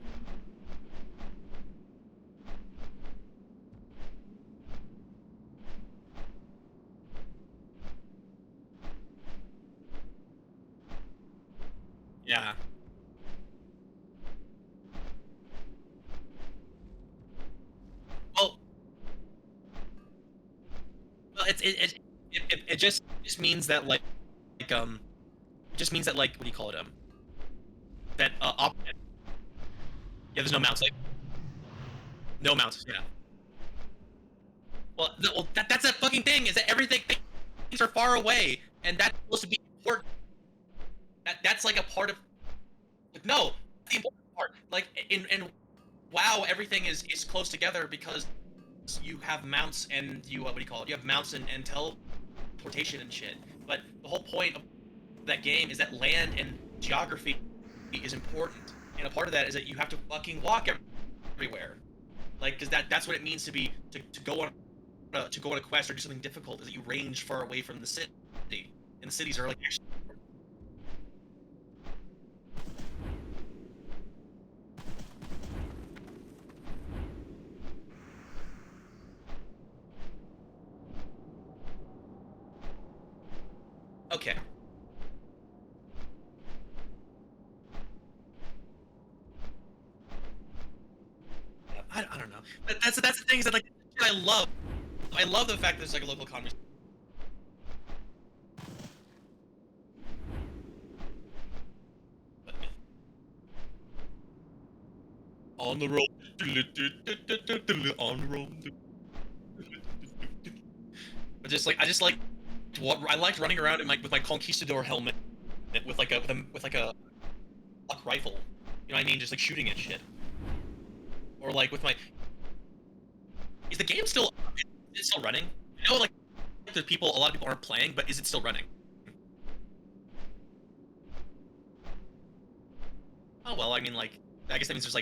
Yeah. Well, it just means that like it just means that like what do you call it that yeah, there's no mounts, like no mounts, yeah. Well, that's a fucking thing, is that everything things are far away, and that's supposed to be important. That's like a part of like, no, the important part. Like in WoW, everything is close together because you have mounts and you what do you call it? You have mounts and teleportation and shit. But the whole point of that game is that land and geography is important, and a part of that is that you have to fucking walk everywhere. Like, because that's what it means to be to go on a quest or do something difficult, is that you range far away from the city, and the cities are like actually. Okay. I don't know, but that's the thing, is that like I love the fact that there's like a local economy. On the road, on the road. But I just like I liked running around in with my conquistador helmet, with like a luck rifle. You know what I mean? Just like shooting at shit. Or like with my. Is the game still? Is it still running? I know like there's a lot of people aren't playing, but is it still running? Oh well, I mean like I guess that means there's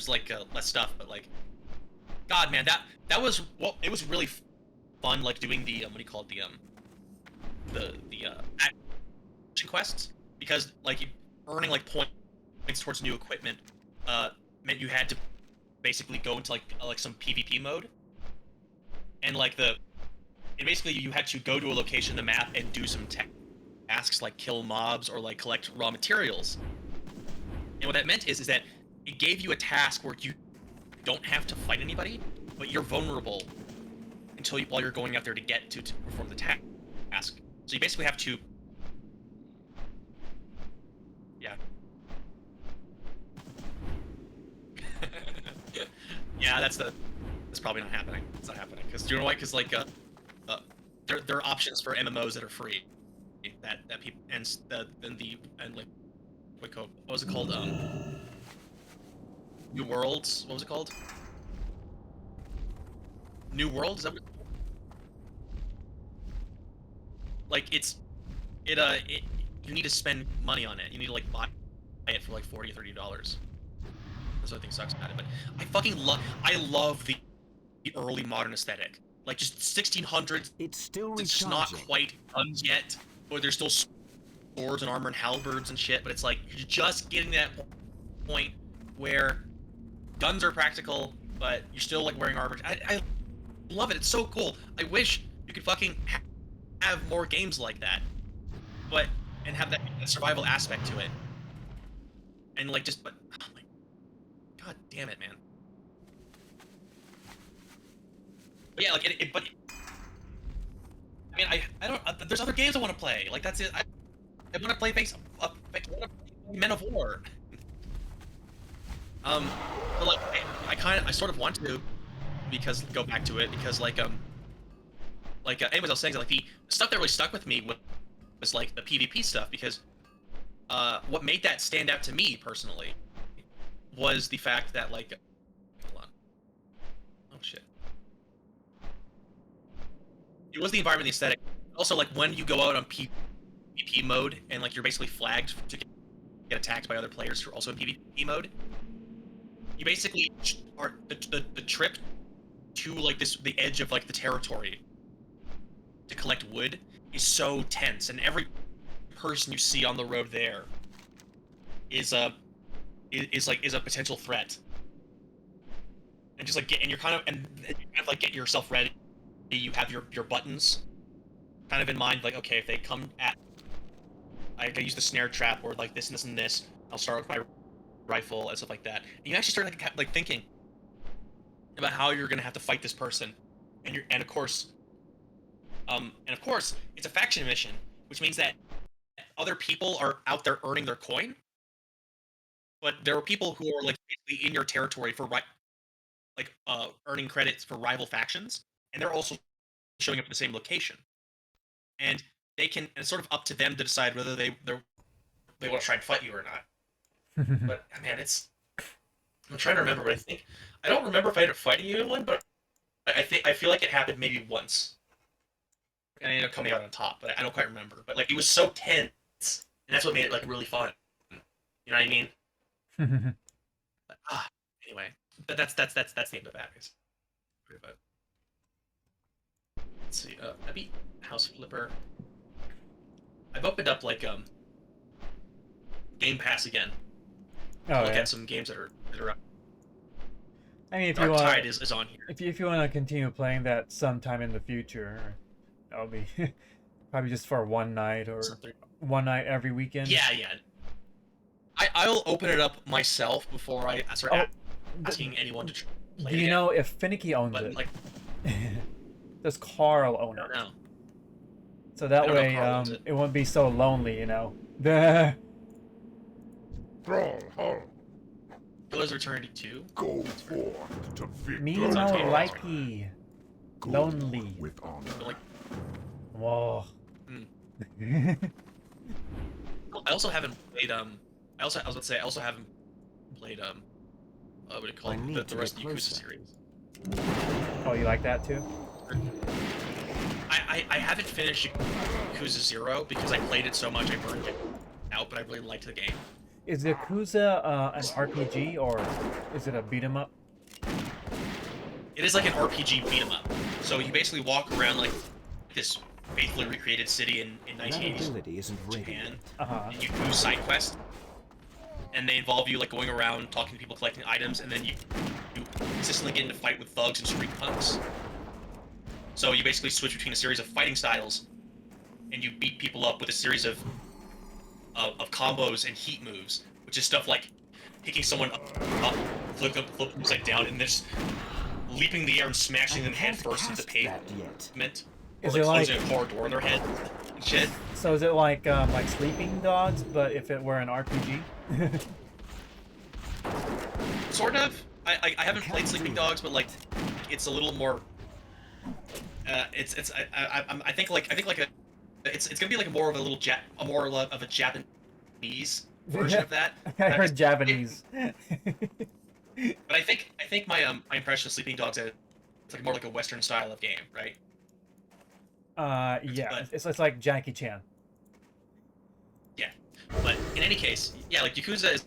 less stuff, but like, God man, that was it was really fun, like doing the what do you call it, the action quests, because like earning like points towards new equipment meant you had to basically go into like some PvP mode, and like and basically you had to go to a location in the map and do some tasks like kill mobs or like collect raw materials. And what that meant is that it gave you a task where you don't have to fight anybody, but you're vulnerable while you're going out there to perform the task. So you basically have to. Yeah. Yeah, that's probably not happening. It's not happening because you know why? Because like there are options for MMOs that are free, that people and like what was it called? New Worlds. What was it called? New World? Is that what? Like you need to spend money on it. You need to like buy it for like $40 or $30. That's what I think sucks about it. But I love the early modern aesthetic. Like just 1600s. It's still It's just not quite guns yet, or there's still swords and armor and halberds and shit. But it's like you're just getting to that point where guns are practical, but you're still like wearing armor. I love it. It's so cool. I wish you could fucking have more games like that, and have that survival aspect to it. And like but oh my god damn it, man. But yeah, like but I mean, I don't. There's other games I want to play. Like that's it. I want to play Men of War. But like I sort of want to, because go back to it because anyways, I was saying that like the stuff that really stuck with me was like the PvP stuff, because what made that stand out to me personally was the fact that like hold on. Oh shit. It was the environment, the aesthetic. Also, like when you go out on PvP mode and like you're basically flagged to get attacked by other players who are also in PvP mode, you basically are the trip to like the edge of like the territory to collect wood is so tense, and every person you see on the road there is a potential threat. And just like you're kind of like get yourself ready. You have your buttons kind of in mind, like okay, if they come at, I use the snare trap or like this and this and this. I'll start with my rifle and stuff like that. And you actually start like thinking about how you're gonna have to fight this person and of course, it's a faction mission, which means that other people are out there earning their coin, but there are people who are like basically in your territory for earning credits for rival factions, and they're also showing up at the same location, and it's sort of up to them to decide whether they want to try and fight you or not. But man, I'm trying to remember, but I don't remember if I ended up fighting anyone, but I feel like it happened maybe once, and I ended up coming out on top, but I don't quite remember. But like it was so tense, and that's what made it like really fun. You know what I mean? But, anyway, but that's the end of that. But let's see. I beat House Flipper. I've opened up like Game Pass again. Oh, look yeah. at some games that are up. I mean, if Dark you want, Tide is on here. If you want to continue playing that sometime in the future, that'll be probably just for one night or one night every weekend. Yeah. I'll open it up myself before I start asking anyone to play Do it you again. know if Finicky owns it? Like, does Carl own it? No. So that I don't know if way, Carl owns it. it won't be so lonely, you know. Pillars of Eternity 2. Go forth to victory. Me no likey. Lonely. With honor. Like, whoa. I also haven't played I was about to say I also haven't played what do you call it? The rest of the Yakuza series. Oh, you like that too? I haven't finished Yakuza 0 because I played it so much I burned it out, but I really liked the game. Is Yakuza an RPG or is it a beat 'em up? It is like an RPG beat 'em up. So you basically walk around like this faithfully recreated city in 1980s Japan, and you do side quests, and they involve you like going around talking to people, collecting items, and then you consistently get into fight with thugs and street punks. So you basically switch between a series of fighting styles, and you beat people up with a series of combos and heat moves, which is stuff like picking someone up, flip them upside down, and just leaping the air and smashing them head first into the pavement. Or Is like it like- closing a car door on their head and shit. So is it like Sleeping Dogs, but if it were an RPG? Sort of. I haven't played Sleeping Dogs, but like it's a little more. It's gonna be like more of a Japanese version of that. I heard Japanese. But I think my impression of Sleeping Dogs is it's like more like a Western style of game, right? Yeah, it's like Jackie Chan. Yeah, but in any case, yeah, like Yakuza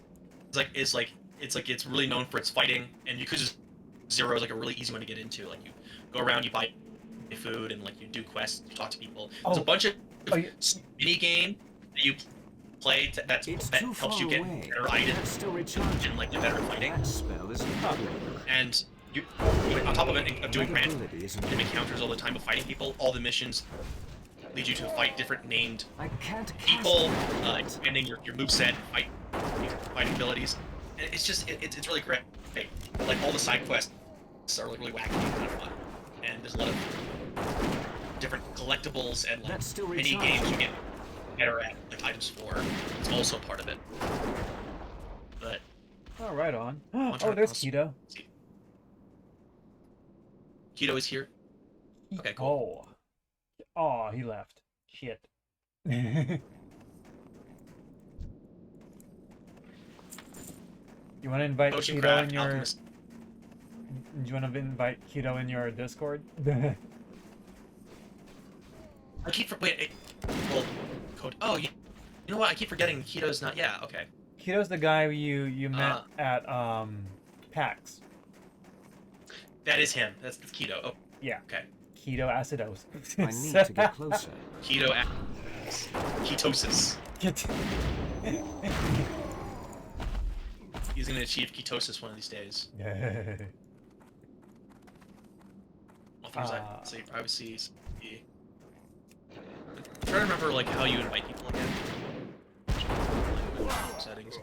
it's really known for its fighting, and Yakuza 0 is like a really easy one to get into. Like you go around, you buy food, and like you do quests, you talk to people. There's a bunch of mini game that you play that helps you get better items and like better fighting. And you on top of it, of doing random encounters all the time of fighting people, all the missions lead you to fight different named people, expanding your moveset, fighting abilities. And it's just it's really great. Like all the side quests are like really wacky and kind of fun, and there's a lot of different collectibles and like mini games you get better at, like items for. It's also part of it. But oh, right on. Oh, there's Keto. Keto is here. Okay, cool. Oh, he left. Shit. You want to invite Ocean Keto Craft, in your? Alchemist. Do you want to invite Keto in your Discord? I keep well, code. Oh, you know what? I keep forgetting Keto's not. Yeah, okay. Keto's the guy you met at PAX. That is him. That's Keto. Oh, yeah. Okay. Keto acidosis. I need to get closer. Ketosis. He's gonna achieve ketosis one of these days. Say privacy. I'm trying to remember like how you invite people again. Settings.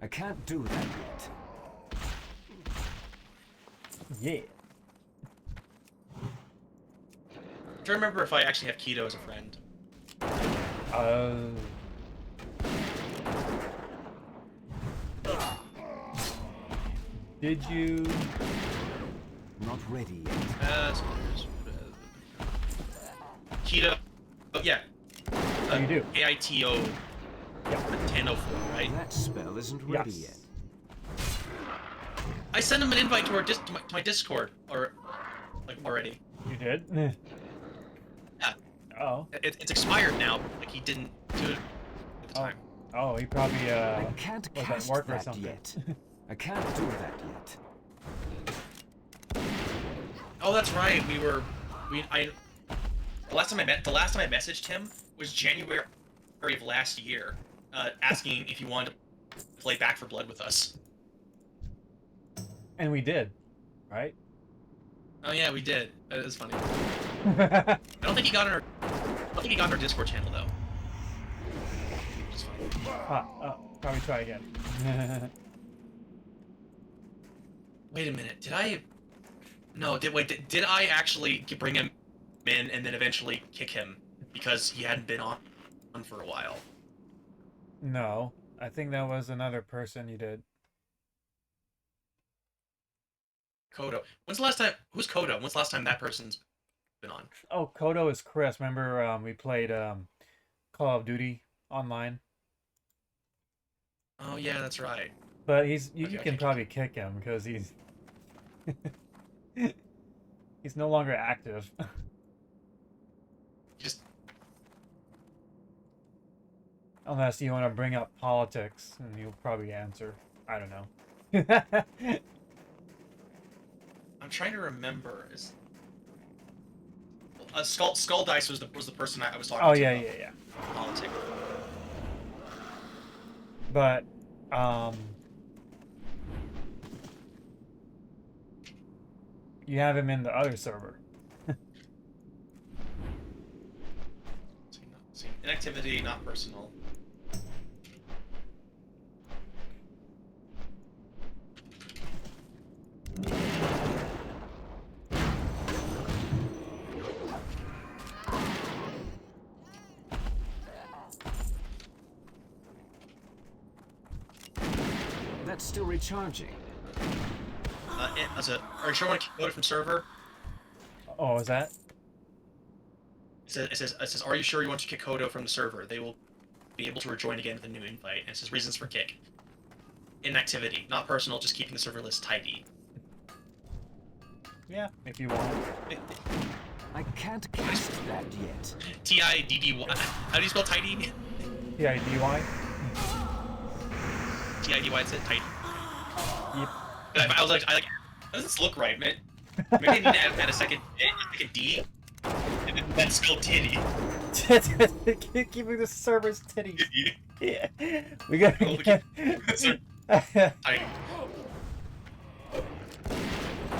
I can't do that yet. Yeah. to remember if I actually have Keto as a friend. Did you? Not ready yet. Keto. Oh, yeah. You do. AITO. Yep. 1004, right? That spell isn't ready Yes. yet. I sent him an invite to our to my Discord, or like already. You did? Yeah. Oh. It's expired now. Like he didn't do it at the time. Oh, he probably I can't was at cast work or that something. yet. I can't do that yet. Oh, that's right. The last time I messaged him was January of last year, asking if he wanted to play Back for Blood with us. And we did, right? Oh yeah, we did. That is funny. I don't think he got on our Discord channel though. Which is fine. Probably try again. Wait a minute. Did I? No. Did I actually bring him in and then eventually kick him because he hadn't been on for a while? No, I think that was another person you did. Kodo. When's the last time? Who's Kodo? When's the last time that person's been on? Oh, Kodo is Chris. Remember, we played Call of Duty online. Oh yeah, that's right. But you can probably kick him because he's he's no longer active. Just unless you want to bring up politics, and he'll probably answer. I don't know. I'm trying to remember. Skull Dice was the person I was talking to. Oh yeah. Politics. But you have him in the other server. Inactivity, not personal. That's still recharging. Are you sure want to load it from server? Oh, is that? It says, are you sure you want to kick Kodo from the server? They will be able to rejoin again with a new invite. And it says reasons for kick. Inactivity, not personal, just keeping the server list tidy. Yeah, if you want. I can't cast that yet. T-I-D-D-Y. How do you spell tidy? T-I-D-Y? T-I-D-Y, it said tidy. Yep. I was like, how does this look right, man? Maybe I need to add a second D. And then spell titty. Keeping the server's titties. Yeah. We got. Tiny.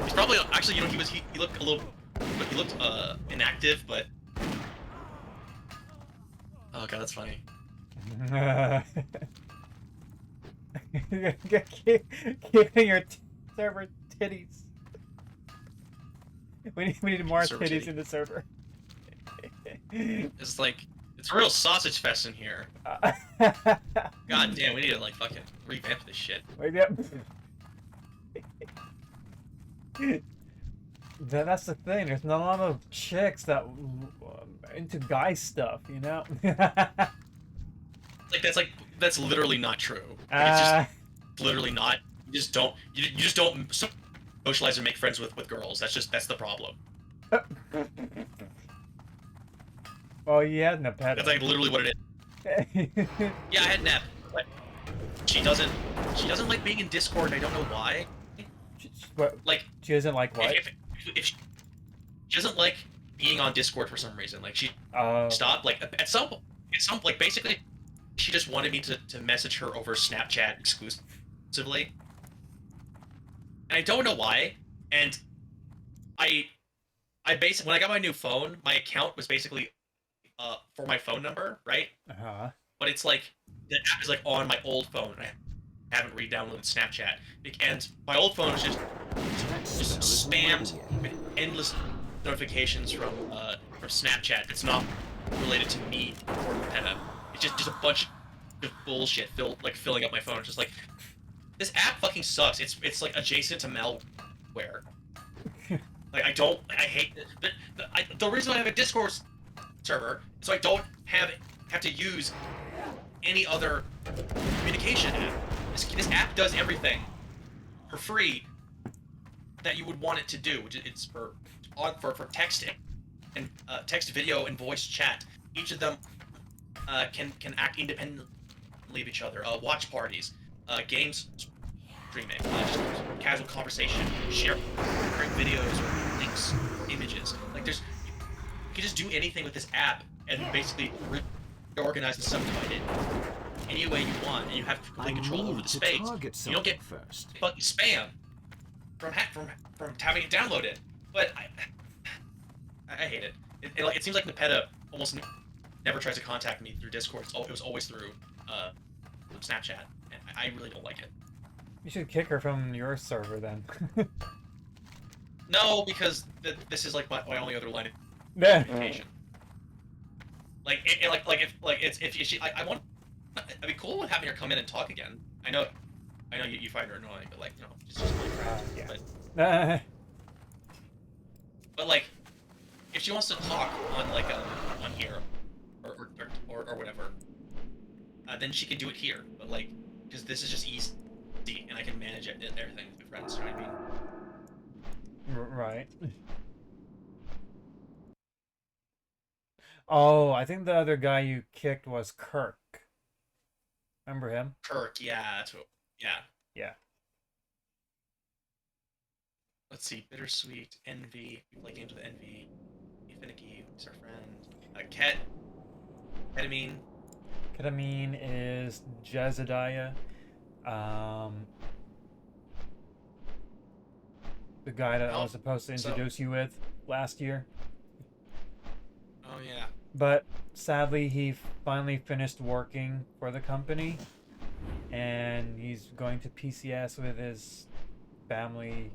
He's probably actually, he looked a little, but he looked inactive, but. Oh god, that's funny. Keeping your server titties. We need more titties in the server. It's like, it's a real sausage fest in here. God damn, we need to like fucking revamp this shit. That's the thing. There's not a lot of chicks that into guy stuff, you know. That's literally not true. It's just literally not. You just don't socialize and make friends with girls. That's the problem. Well, you had Nep. That's like literally what it is. Yeah, I had Nep, but she doesn't like being in Discord. I don't know why. What? Like she doesn't like what? If she doesn't like being on Discord for some reason. Like she stopped. Like at some like basically, she just wanted me to message her over Snapchat exclusively. And I don't know why. And I basically, when I got my new phone, my account was basically for my phone number, right? But it's like the app is like on my old phone. I haven't re-downloaded Snapchat, and my old phone is just spammed with endless notifications from from Snapchat that's not related to me or Meta. It's just a bunch of bullshit filling up my phone. It's just like, this app fucking sucks. It's like adjacent to malware. Like I hate it. The reason I have a Discord server so I don't have to use any other communication app. This app does everything for free that you would want it to do. It's for text and text, video, and voice chat. Each of them can act independently of each other. Watch parties, games streaming, just casual conversation, sharing videos, links, images. Like you can just do anything with this app and basically reorganize and subdivide it any way you want, and you have complete control over the space. You don't get fucking spam from having it downloaded. But I hate it. It seems like Nepeta almost never tries to contact me through Discord. It was always through Snapchat, and I really don't like it. You should kick her from your server then. No, because this is like my only other line of Yeah. communication. If she, I want. I'd be cool with having her come in and talk again. I know you find her annoying, but she's just my friend. Yeah. But if she wants to talk on on here or whatever, then she can do it here. But because this is just easy and I can manage it and everything with my friends. You know what I mean? Right. Oh, I think the other guy you kicked was Kirk. Remember him? Kirk, yeah, that's what. Yeah. Yeah. Let's see, Bittersweet, Envy. We play games with Envy. Finicky, he's our friend. Ketamine. Ketamine is Jezediah. The guy that I was supposed to introduce you with last year. Oh, yeah. But sadly, he finally finished working for the company, and he's going to PCS with his family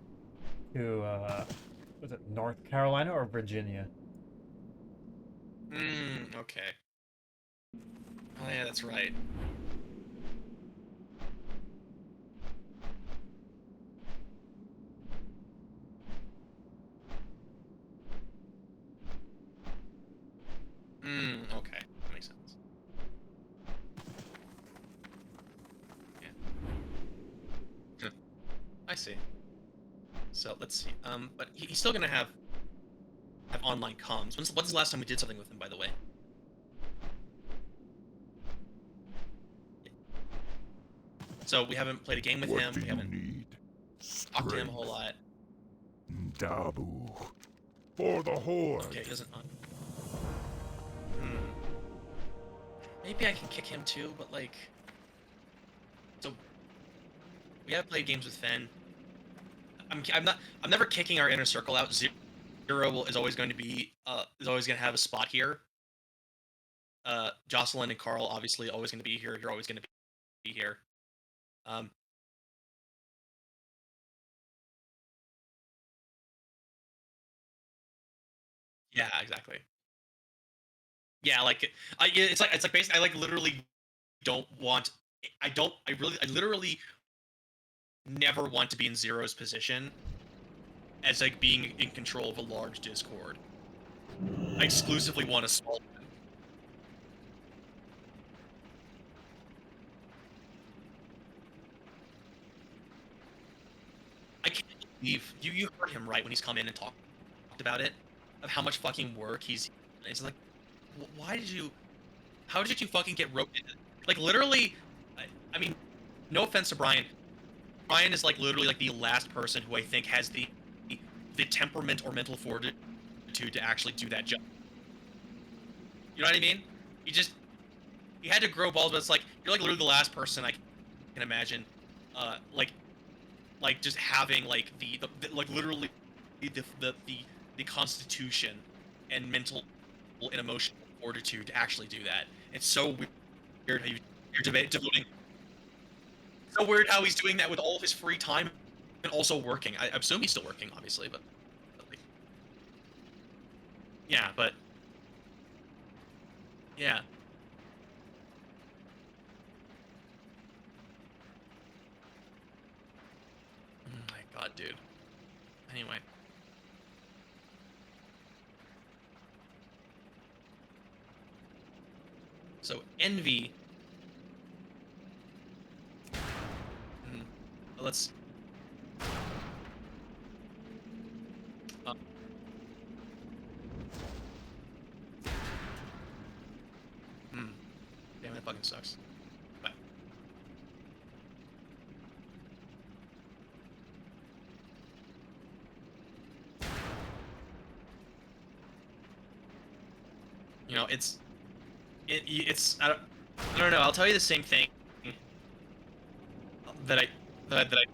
to, was it North Carolina or Virginia? Okay. Oh, yeah, that's right. Okay. That makes sense. Yeah. I see. So, let's see. But he's still gonna have online comms. When's the last time we did something with him, by the way? So, we haven't played a game with him. We haven't talked to him a whole lot. Dabu. For the Horde. Okay, he doesn't... Maybe I can kick him too, but so we have played games with Fen. I'm never kicking our inner circle out. Zero is always going to be have a spot here. Jocelyn and Carl obviously always going to be here. You're always going to be here. Yeah, exactly. Yeah, it's like basically I literally don't want. I literally never want to be in Zero's position as being in control of a large Discord. I exclusively want a small one. I can't believe you heard him right when he's come in and talked about it, of how much fucking work he's. It's like, how did you fucking get roped in? Literally, I mean, no offense to Brian. Brian is literally the last person who I think has the temperament or mental fortitude to actually do that job. You know what I mean? He had to grow balls, but it's you're literally the last person I can imagine, just having literally the constitution and mental and emotional fortitude to actually do that. It's so weird how you're devoting. So weird how he's doing that with all of his free time and also working. I assume he's still working, obviously, but yeah, but Yeah. Oh my god, dude. Anyway. So, envy. Let's... Damn, that fucking sucks. But... You know, it's I don't know. I'll tell you the same thing that I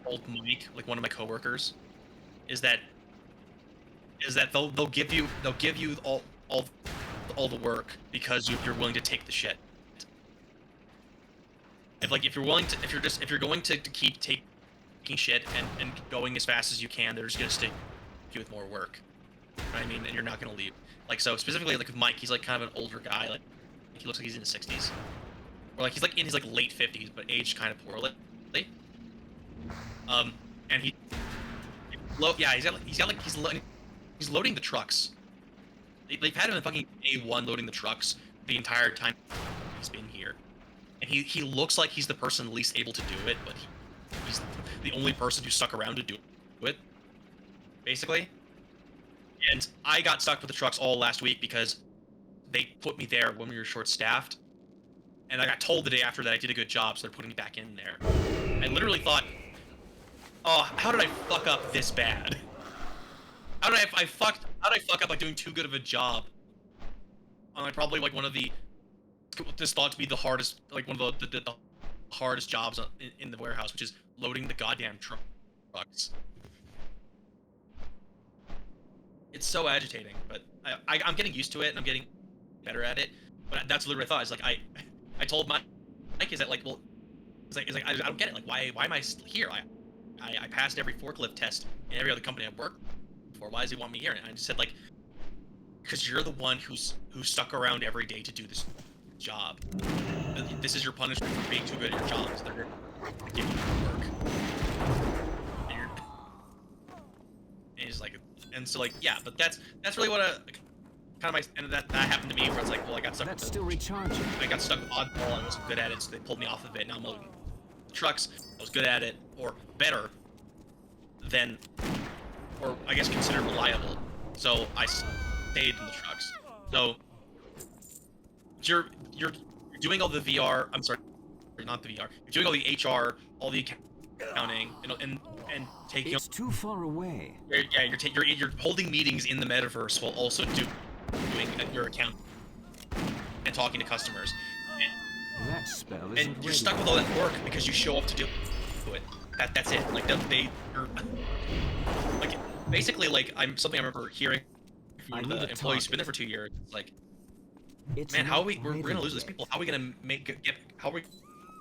told Mike, like one of my coworkers, is that they'll give you all the work because you're willing to take the shit. If you're going to keep taking shit and going as fast as you can, they're just gonna stick you with more work. You know what I mean? And you're not gonna leave. Like, so specifically, like with Mike, he's like kind of an older guy. Like, he looks like he's in his 60s, or like he's like in his like late 50s, but aged kind of poorly. And he's loading the trucks. They've had him in fucking A1 loading the trucks the entire time he's been here, and he looks like he's the person least able to do it, but he's the only person who stuck around to do it, basically. And I got stuck with the trucks all last week because they put me there when we were short-staffed, and I got told the day after that I did a good job, so they're putting me back in there. I literally thought, oh, how did I fuck up this bad? How did I fuck up by doing too good of a job on like probably like one of the this thought to be the hardest, like one of the hardest jobs in the warehouse, which is loading the goddamn trucks. It's so agitating, but I'm getting used to it and I'm getting better at it. But that's literally what I thought. It's like I told Mike, is that like, well, it's like I don't get it. Like, why am I here? I passed every forklift test in every other company I've worked for. Why does he want me here? And I just said, like, because you're the one who stuck around every day to do this job. This is your punishment for being too good at your job. So they're giving you work. And he's like, and so like, yeah, but that's really what kind of my, and that happened to me where it's like, well, I got stuck. That's still recharging. I got stuck with oddball. I wasn't good at it, so they pulled me off of it. Now I'm loading trucks. I was good at it, or better than, or I guess considered reliable. So I stayed in the trucks. So you're doing all the VR. I'm sorry, not the VR. You're doing all the HR, all the accounting, and taking. It's too far away. You're holding meetings in the metaverse while also doing your account and talking to customers. That spell is. And you're stuck with all that work because you show up to do it. That's it. Like you're like basically like something I remember hearing from one of the employees who's been there for 2 years. Like, man, how are we're gonna lose these people? How are we gonna how are we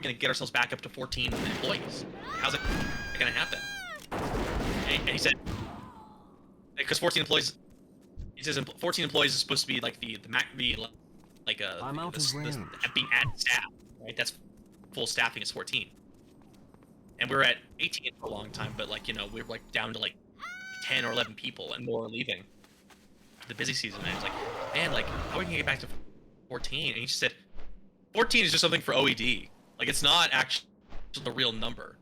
gonna get ourselves back up to 14 employees? How's it gonna happen? And he said, because 14 employees, he says 14 employees is supposed to be like the like I'm out of range. Being at staff, right? That's full staffing is 14, and we were at 18 for a long time, but like, you know, we were like down to like 10 or 11 people, and more leaving the busy season. And I was like, man, like, how are we gonna get back to 14? And he just said 14 is just something for OED. Like, it's not actually the real number.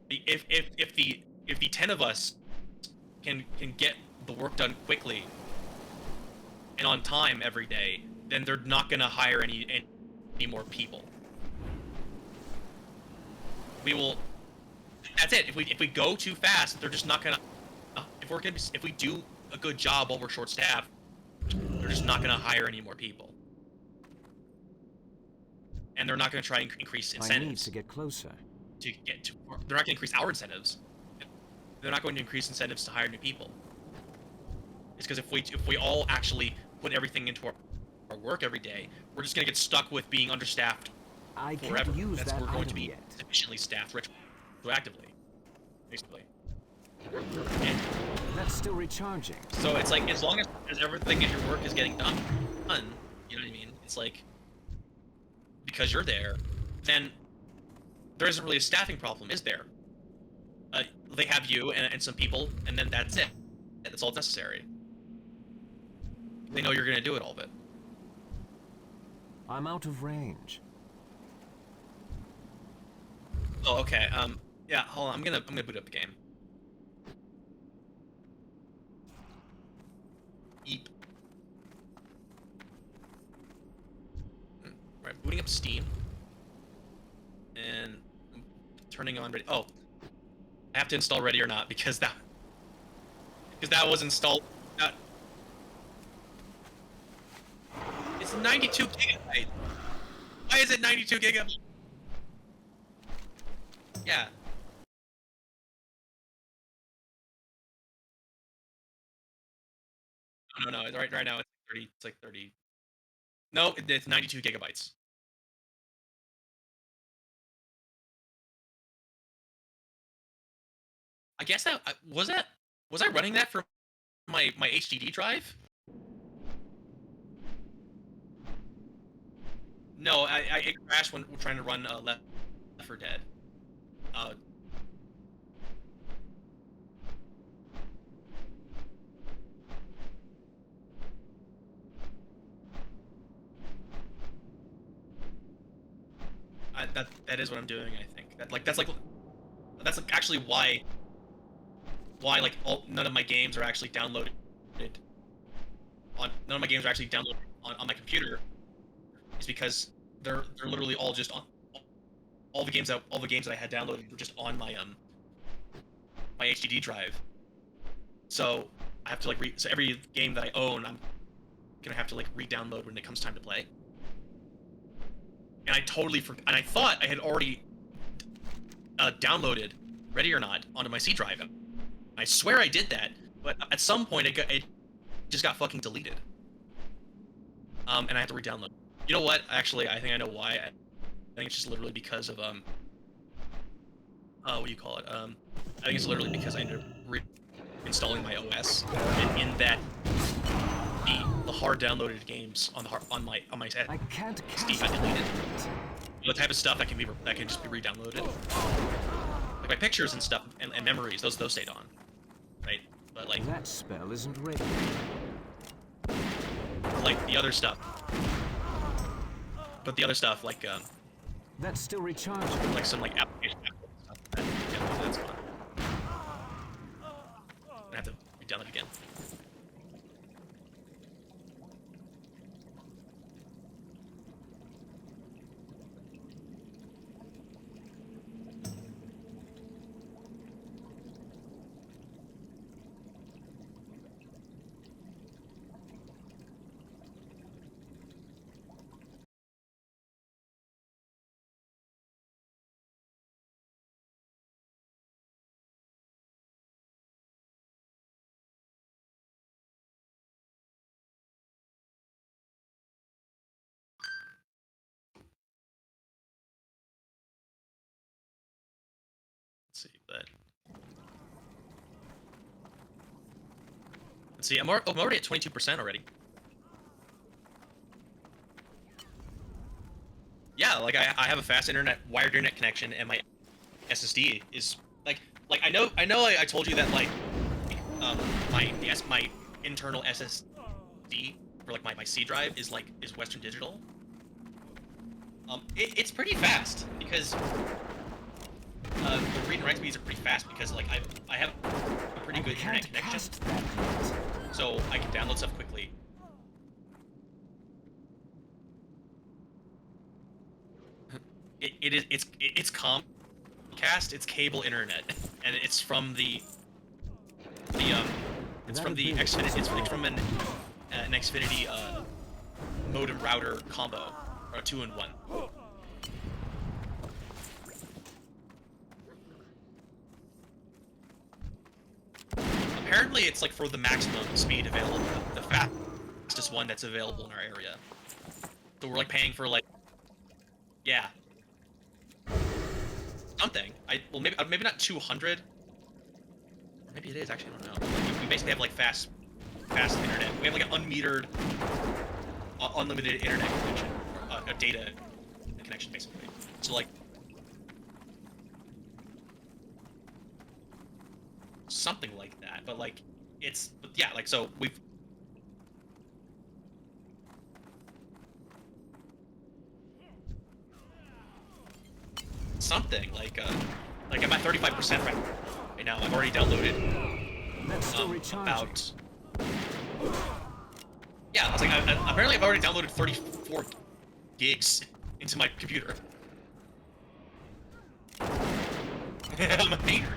If the 10 of us can get the work done quickly and on time every day, then they're not gonna hire any more people. We will. That's it. If we go too fast, they're just not gonna. If we do a good job while we're short-staffed, they're just not gonna hire any more people. And they're not gonna try and increase incentives. I need to get closer. They're not going to increase our incentives. They're not going to increase incentives to hire new people. It's because if we all actually put everything into our work every day, we're just going to get stuck with being understaffed forever. We're going to be sufficiently staffed retroactively, basically. And that's still recharging. So it's like, as long as everything in your work is getting done, You know what I mean? It's like, because you're there, then there isn't really a staffing problem, is there? They have you and some people, and then that's it. That's all that's necessary. They know you're gonna do it, all of it. I'm out of range. Oh, okay. Yeah. Hold on. I'm gonna boot up the game. Eep. Right. Booting up Steam. And turning on Ready. Oh, I have to install Ready or Not because that was installed. It's 92 gigabytes. Why is it 92 gigabytes? Yeah. No. Right now it's 30. It's like 30. No, it's 92 gigabytes. I guess that was that. Was I running that from my HDD drive? No, it crashed when trying to run Left 4 Dead. That is what I'm doing. I think that's actually why like none of my games are actually downloaded none of my games are actually downloaded on my computer. Is because they're literally all just on all the games that I had downloaded were just on my my HDD drive. So I have to like so every game that I own, I'm gonna have to like re-download when it comes time to play. And I totally forgot. And I thought I had already downloaded Ready or Not onto my C drive. I swear I did that, but at some point it just got fucking deleted. And I have to re-download. You know what? Actually, I think I know why. I think it's just literally because of what do you call it? I think it's literally because I ended up reinstalling my OS, and in that the hard downloaded games on my I can't Steam I deleted. The type of stuff that can just be re-downloaded, like my pictures and stuff and memories. Those stayed on, right? But like that spell isn't ready. Like the other stuff. But the other stuff, like that's still recharging. Like some like application stuff. That's fine. I have to re-download it again. Let's see, I'm already at 22% already. Yeah, like I have a fast wired internet connection, and my SSD is like I know I told you that like my internal SSD for like my C drive is Western Digital. It's pretty fast because the read and write speeds are pretty fast because like I have a pretty good internet connection, so I can download stuff quickly. It's Comcast, it's cable internet, and it's from it's from the Xfinity, it's from an Xfinity modem router combo, or a 2-in-1. Apparently, it's like for the maximum speed available, the fastest one that's available in our area. So we're like paying for like, yeah, something. Well, maybe not 200. Maybe it is actually. I don't know. Like, we basically have like fast internet. We have like an unmetered unlimited internet connection, or a data connection, basically. So like something like that, but like but yeah, like so we've. Something like I'm at 35% right now. I've already downloaded about yeah. I was like, apparently I've already downloaded 34 gigs into my computer. I'm a hater.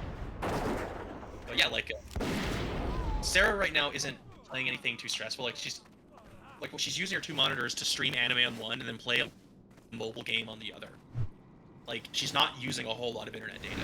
But yeah, like Sarah right now isn't playing anything too stressful. Like she's using her 2 monitors to stream anime on one and then play a mobile game on the other. Like, she's not using a whole lot of internet data.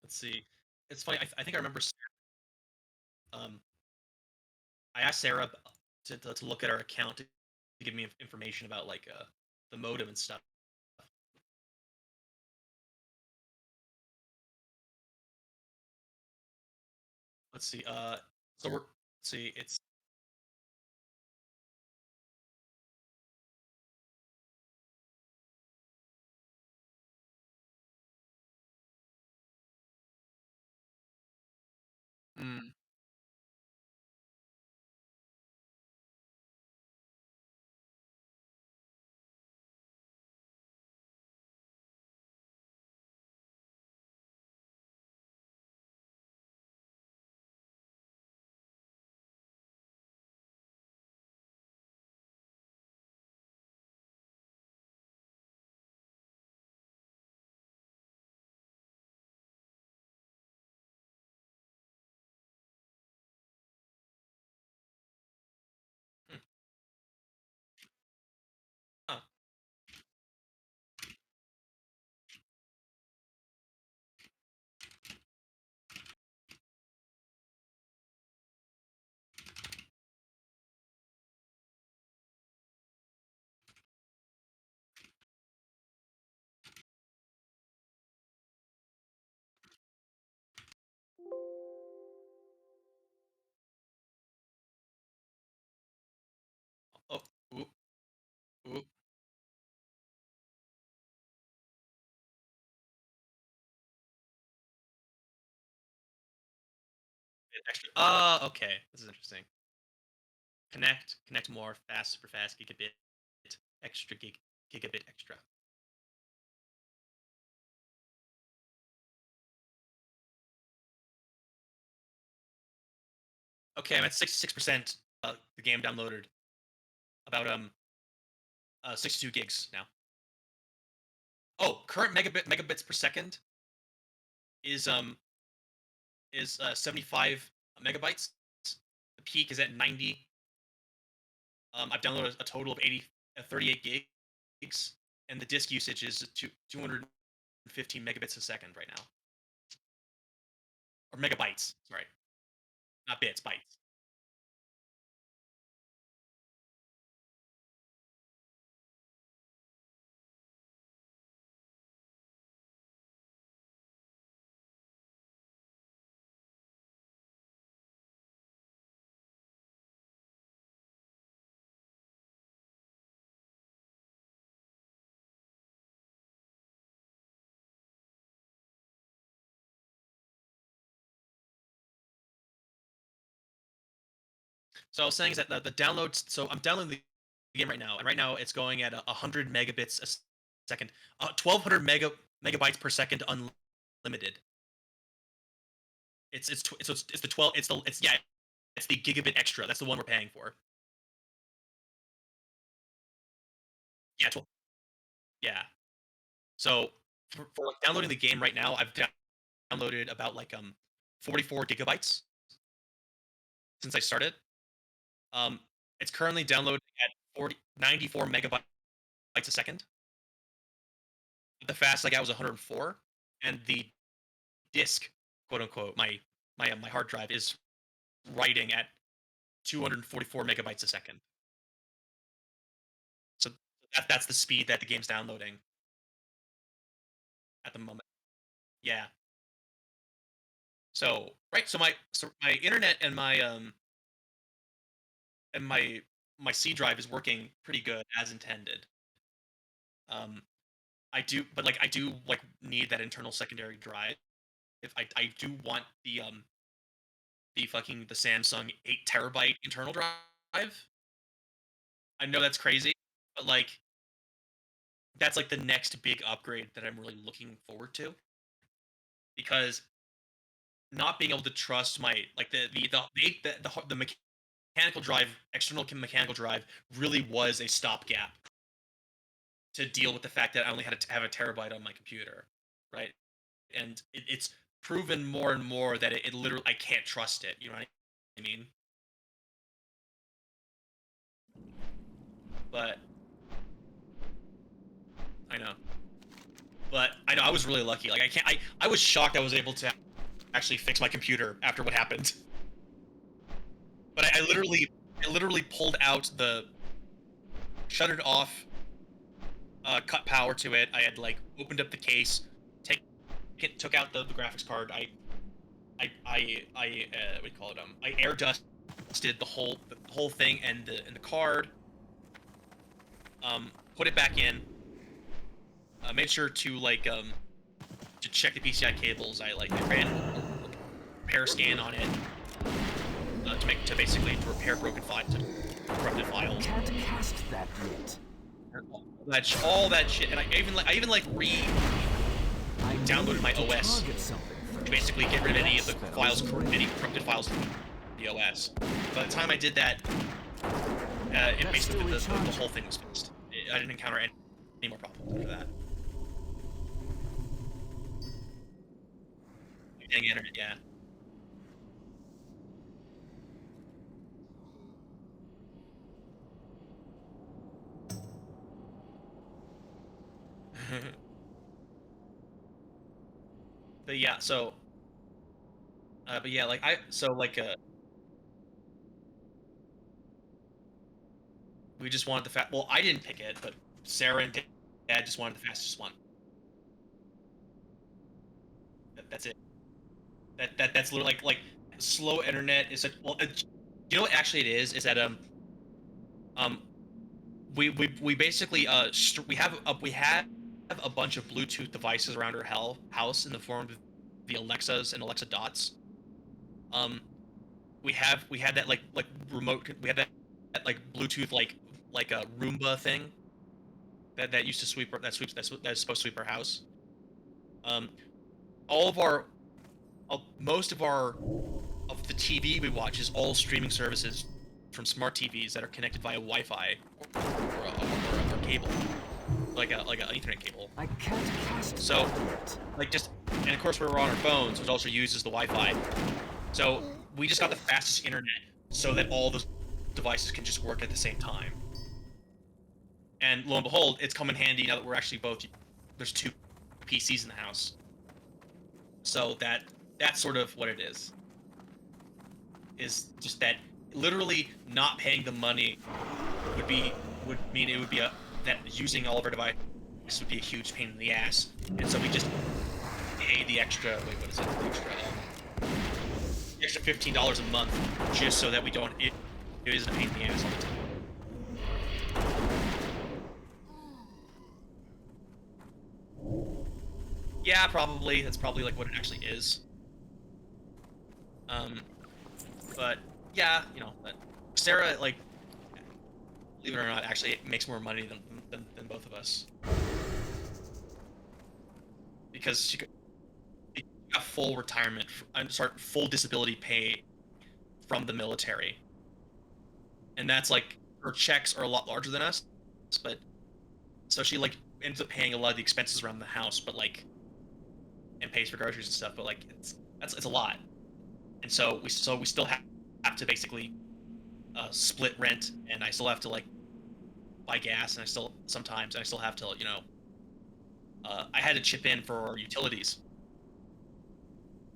Let's see. It's funny. I think I remember. I asked Sarah to look at our account to give me information about like the modem and stuff. Let's see. So let's see. It's mm, hmm, huh. Oh, ooh, ooh. Extra. Okay. This is interesting. Connect more, fast, super fast, gigabit, extra gigabit extra. Okay, I'm at 66%. The game downloaded about 62 gigs now. Oh, current megabits per second is 75 megabytes. The peak is at 90. I've downloaded a total of 38 gigs, and the disk usage is 215 megabits a second right now, or megabytes. Sorry, not bits, bytes. So I was saying is that the downloads. So I'm downloading the game right now, and right now it's going at 100 megabits a second, 1200 megabytes per second unlimited. It's the 12. It's the gigabit extra. That's the one we're paying for. Yeah, 12. Yeah. So for like, downloading the game right now, I've downloaded about like 44 gigabytes since I started. Um, it's currently downloading at 94 megabytes a second. The fastest I got was 104, and the disk, quote unquote, my hard drive is writing at 244 megabytes a second. So that's the speed that the game's downloading at the moment. Yeah. So right, so my internet and my C drive is working pretty good as intended. Um, I do like need that internal secondary drive. If I do want the Samsung 8 terabyte internal drive. I know that's crazy, but like that's like the next big upgrade that I'm really looking forward to because not being able to trust my like the mechanical drive, external mechanical drive, really was a stopgap to deal with the fact that I only had to have a terabyte on my computer, right? And it's proven more and more that it literally I can't trust it. You know what I mean? But I know. But I know I was really lucky. Like I was shocked I was able to actually fix my computer after what happened. But I literally pulled out shut it off, cut power to it. I had like opened up the case, took out the graphics card. What do you call it? I air dusted the whole thing and the card. Put it back in. Made sure to to check the PCI cables. I ran a repair scan on it to basically repair broken files, corrupted files. Can't cast that yet. All that shit, and I even downloaded my OS to basically get rid of any of the files, any corrupted files from the OS. By the time I did that, it basically the whole thing was fixed. I didn't encounter any more problems after that. Dang internet, yeah. But yeah, so but yeah, we just wanted well, I didn't pick it, but Sarah and Dad just wanted the fastest one. That's it. That's literally like slow internet is well, you know what actually it is that we basically we have a bunch of Bluetooth devices around our house in the form of the Alexas and Alexa Dots. We had that like remote, we had that like Bluetooth like a Roomba thing that used to sweep that's supposed to sweep our house. All of our most of the TV we watch is all streaming services from smart TVs that are connected via Wi-Fi or cable, like a Ethernet cable. I can't cast. So, and of course we're on our phones, which also uses the Wi-Fi. So we just got the fastest internet, so that all the devices can just work at the same time. And lo and behold, it's come in handy now that we're actually both. There's 2 PCs in the house. So that's sort of what it is. Is just that literally not paying the money would mean it would be that using all of our devices would be a huge pain in the ass, and so we just pay the extra. Wait, what is it? The extra $15 a month just so that we don't. It isn't a pain in the ass all the time. Yeah, probably. That's probably like what it actually is. But yeah, but Sarah, like, believe it or not, actually makes more money than both of us. Because she got full retirement, full disability pay from the military. And that's like, her checks are a lot larger than us, but so she like ends up paying a lot of the expenses around the house, but like, and pays for groceries and stuff, but like it's a lot. And so we still have to basically split rent, and I still have to like buy gas, and I still have to, you know, I had to chip in for utilities.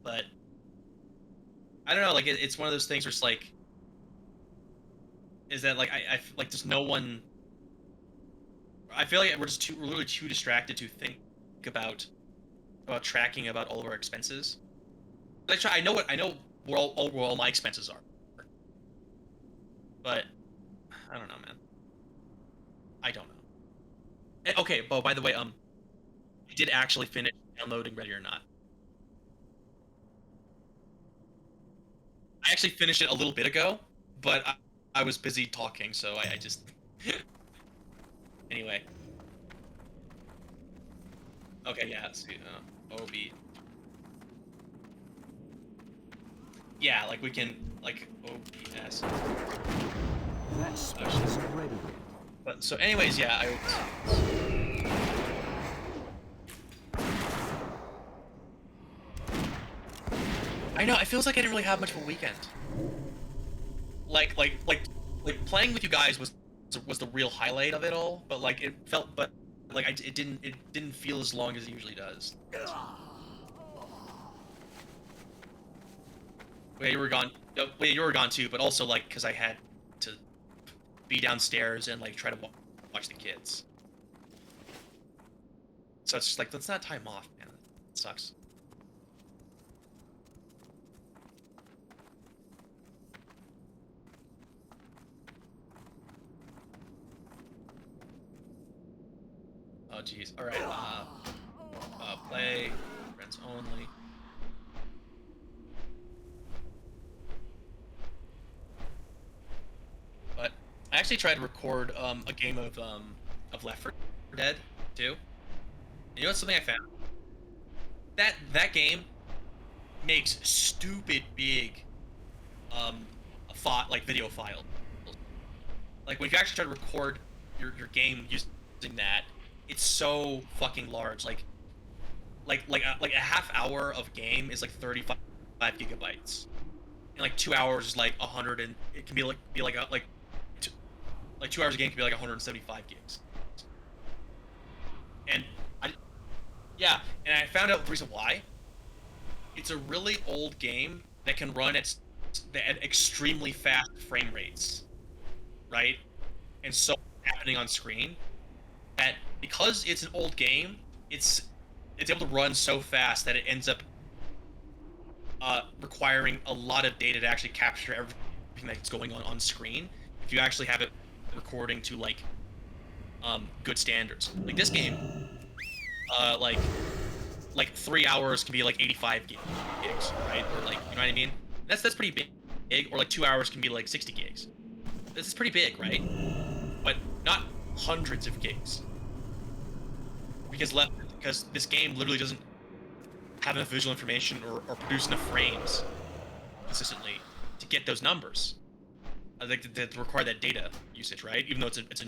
But I don't know, like it's one of those things where it's like, is that like I like there's no one. I feel like we're literally too distracted to think about tracking about all of our expenses. I know where all my expenses are, but I don't know, man. I don't know. And, okay, Bo. By the way, I did actually finish downloading Ready or Not. I actually finished it a little bit ago, but I was busy talking, so I just. Anyway. Okay, yeah. Let's see. OB. Yeah, like we can like OBS. That spell isn't ready yet. But so, anyways, yeah. I know. It feels like I didn't really have much of a weekend. Like playing with you guys was the real highlight of it all. But like it felt, but like it didn't feel as long as it usually does. Wait, you were gone. Wait, you were gone too. But also like because I had to be downstairs and like try to watch the kids. So it's just like that's not time off, man. It sucks. Oh jeez. All right. Play friends only. But I actually tried to record a game of Left 4 Dead 2. And you know what's something I found? That game makes stupid big video files. Like when you actually try to record your game using that, it's so fucking large. Like a half hour of game is like 35 gigabytes, and like 2 hours is like 100, and it can be 2 hours of game can be like 175 gigs. And I found out the reason why. It's a really old game that can run at extremely fast frame rates, right? And so happening on screen that because it's an old game, it's able to run so fast that it ends up requiring a lot of data to actually capture everything that's going on screen. If you actually have it recording to like good standards, like this game, like 3 hours can be like 85 gigs, right? Or like, you know what I mean? That's pretty big. Or like 2 hours can be like 60 gigs. This is pretty big, right? But not hundreds of gigs. Because this game literally doesn't have enough visual information or produce enough frames consistently to get those numbers. Like to require that data usage, right? Even though it's a